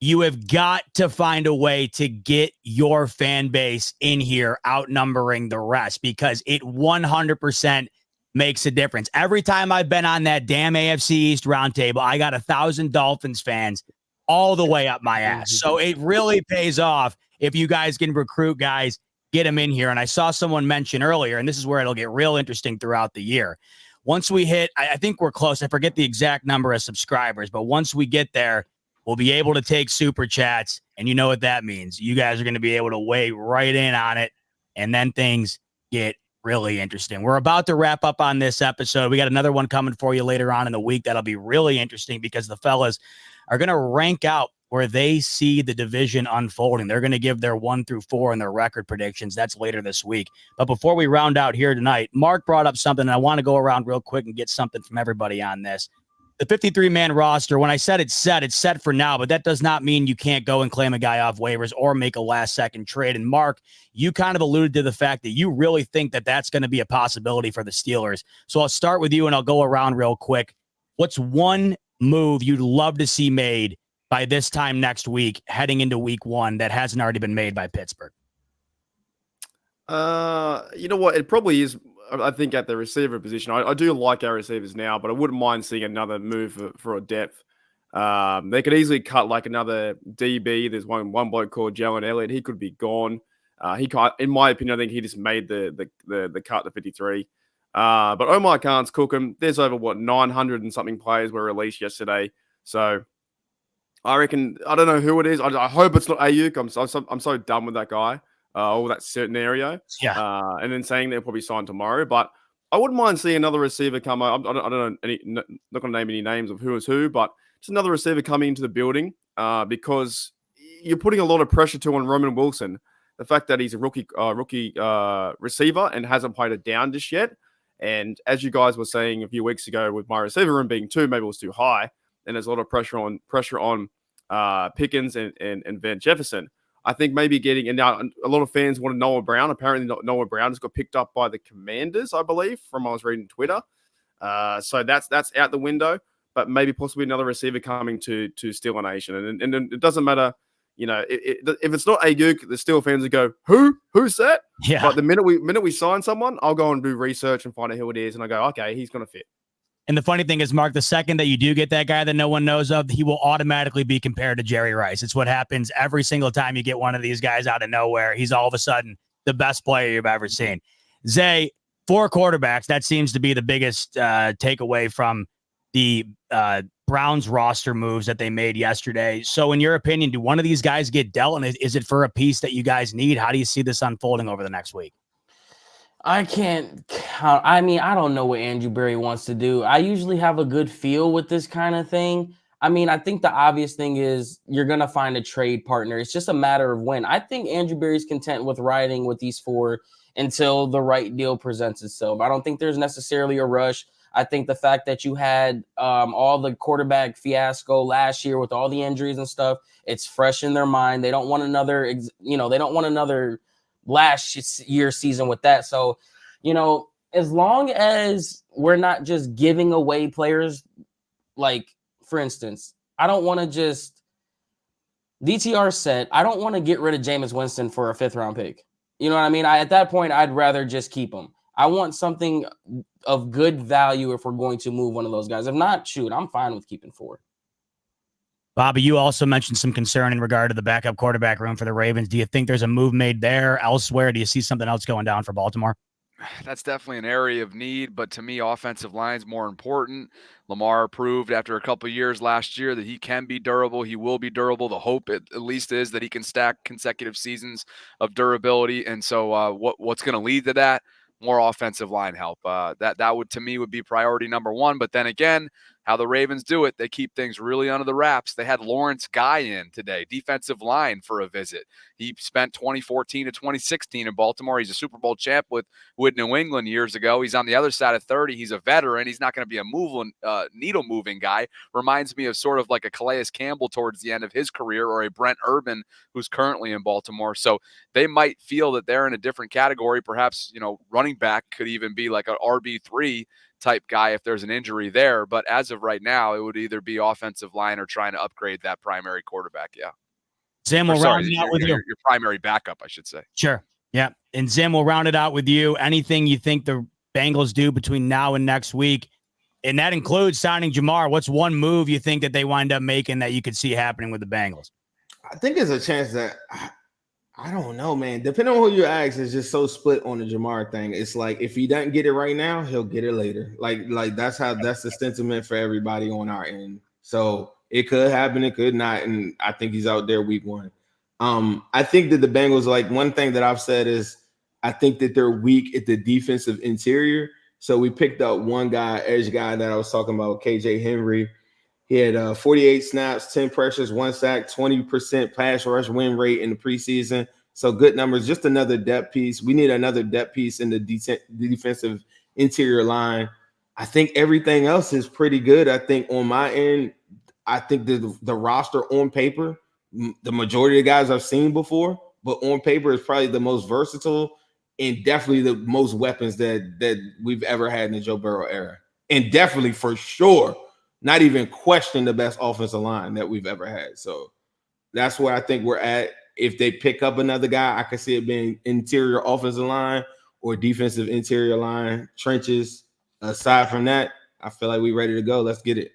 You have got to find a way to get your fan base in here outnumbering the rest, because it 100% makes a difference. Every time I've been on that damn AFC East roundtable, I got 1,000 Dolphins fans all the way up my ass. So it really pays off if you guys can recruit guys, get them in here. And I saw someone mention earlier, and this is where it'll get real interesting throughout the year. Once we hit, I think we're close. I forget the exact number of subscribers, but once we get there, we'll be able to take super chats. And you know what that means. You guys are going to be able to weigh right in on it. And then things get really interesting. We're about to wrap up on this episode. We got another one coming for you later on in the week. That'll be really interesting, because the fellas are going to rank out where they see the division unfolding. They're going to give their 1 through 4 and their record predictions. That's later this week. But before we round out here tonight, Mark brought up something, and I want to go around real quick and get something from everybody on this. The 53-man roster, when I said it's set for now, but that does not mean you can't go and claim a guy off waivers or make a last-second trade. And Mark, you kind of alluded to the fact that you really think that that's going to be a possibility for the Steelers. So I'll start with you, and I'll go around real quick. What's one move you'd love to see made by this time next week, heading into week 1, that hasn't already been made by Pittsburgh? You know what? It probably is. I think at the receiver position, I do like our receivers now, but I wouldn't mind seeing another move for a depth. They could easily cut like another DB. There's one bloke called Jalen Elliott. He could be gone. In my opinion, I think he just made the cut to 53. But Omar Khan's cooking. There's over 900 and something players were released yesterday. So I reckon, I don't know who it is. I hope it's not Ayuk. I'm so done with that guy. Or that certain area. Yeah. And then saying they'll probably sign tomorrow. But I wouldn't mind seeing another receiver come. I don't know not going to name any names of who is who, but just another receiver coming into the building because you're putting a lot of pressure on Roman Wilson. The fact that he's a rookie receiver and hasn't played it down just yet. And as you guys were saying a few weeks ago, with my receiver room being 2, maybe it was too high, and there's a lot of pressure on Pickens and Van Jefferson. I think maybe getting, and now a lot of fans want Noah Brown. Apparently, Noah Brown has got picked up by the Commanders, I believe, from I was reading Twitter. So that's out the window. But maybe possibly another receiver coming to Steeler Nation, and it doesn't matter. If it's not Ayuk, the Steel fans would go, who's that? Yeah. But the minute we sign someone, I'll go and do research and find out who it is, and I go, okay, he's going to fit. And the funny thing is, Mark, the second that you do get that guy that no one knows of, he will automatically be compared to Jerry Rice. It's what happens every single time you get one of these guys out of nowhere. He's all of a sudden the best player you've ever seen. Zay, 4 quarterbacks, that seems to be the biggest takeaway from the Browns roster moves that they made yesterday. So in your opinion, do one of these guys get dealt? And is it for a piece that you guys need? How do you see this unfolding over the next week? I can't count. I mean, I don't know what Andrew Berry wants to do. I usually have a good feel with this kind of thing. I mean, I think the obvious thing is you're going to find a trade partner. It's just a matter of when. I think Andrew Berry's content with riding with these 4 until the right deal presents itself. I don't think there's necessarily a rush. I think the fact that you had all the quarterback fiasco last year with all the injuries and stuff, it's fresh in their mind. They don't want another, last year season with that. So, as long as we're not just giving away players, like, for instance, I don't want to just DTR said, I don't want to get rid of Jameis Winston for a 5th round pick. You know what I mean? At that point, I'd rather just keep him. I want something of good value if we're going to move one of those guys. If not, shoot, I'm fine with keeping 4. Bobby, you also mentioned some concern in regard to the backup quarterback room for the Ravens. Do you think there's a move made there elsewhere? Do you see something else going down for Baltimore? That's definitely an area of need, but to me, offensive line is more important. Lamar proved after a couple of years last year that he can be durable. He will be durable. The hope at least is that he can stack consecutive seasons of durability. And so what's going to lead to that? More offensive line help. That would, to me, would be priority number 1. But then again, how the Ravens do it, they keep things really under the wraps. They had Lawrence Guy in today, defensive line, for a visit. He spent 2014 to 2016 in Baltimore. He's a Super Bowl champ with New England years ago. He's on the other side of 30. He's a veteran. He's not going to be a needle-moving guy. Reminds me of sort of like a Calais Campbell towards the end of his career, or a Brent Urban who's currently in Baltimore. So they might feel that they're in a different category. Perhaps, running back could even be like an RB3 type guy if there's an injury there. But as of right now, it would either be offensive line or trying to upgrade that primary quarterback. Yeah. Zim, we'll round it out with you. Your primary backup, I should say. Sure. Yeah. And Zim, we'll round it out with you. Anything you think the Bengals do between now and next week? And that includes signing Jamar. What's one move you think that they wind up making that you could see happening with the Bengals? I think there's a chance that I don't know, man. Depending on who you ask, it's just so split on the Jamar thing. It's like if he doesn't get it right now, he'll get it later. Like that's the sentiment for everybody on our end. So it could happen, it could not, and I think he's out there week 1. I think that the Bengals, like, one thing that I've said is I think that they're weak at the defensive interior. So we picked up one guy, edge guy that I was talking about, KJ Henry. He had 48 snaps, 10 pressures, 1 sack, 20% pass rush win rate in the preseason. So good numbers, just another depth piece. We need another depth piece in the defensive interior line. I think everything else is pretty good. I think on my end, I think the roster on paper, the majority of the guys I've seen before, but on paper is probably the most versatile and definitely the most weapons that we've ever had in the Joe Burrow era. And definitely, for sure, not even question, the best offensive line that we've ever had. So that's where I think we're at. If they pick up another guy, I could see it being interior offensive line or defensive interior line, trenches. Aside from that, I feel like we're ready to go. Let's get it.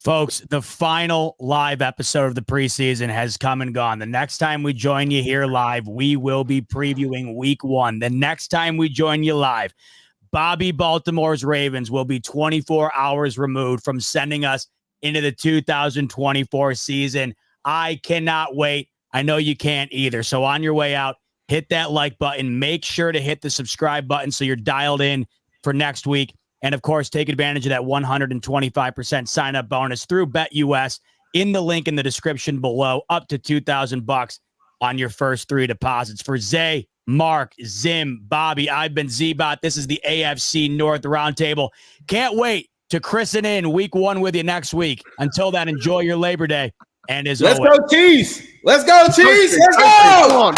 Folks, the final live episode of the preseason has come and gone. The next time we join you here live, we will be previewing week 1. The next time we join you live, Bobby Baltimore's Ravens will be 24 hours removed from sending us into the 2024 season. I cannot wait. I know you can't either. So on your way out, hit that like button. Make sure to hit the subscribe button so you're dialed in for next week. And of course, take advantage of that 125% sign up bonus through BetUS in the link in the description below, up to $2,000 on your first 3 deposits. For Zay, Mark, Zim, Bobby, I've been Z-Bot. This is the AFC North Roundtable. Can't wait to christen in week 1 with you next week. Until then, enjoy your Labor Day. And as Let's always, go, Chiefs. Let's go, Chiefs. Let's go.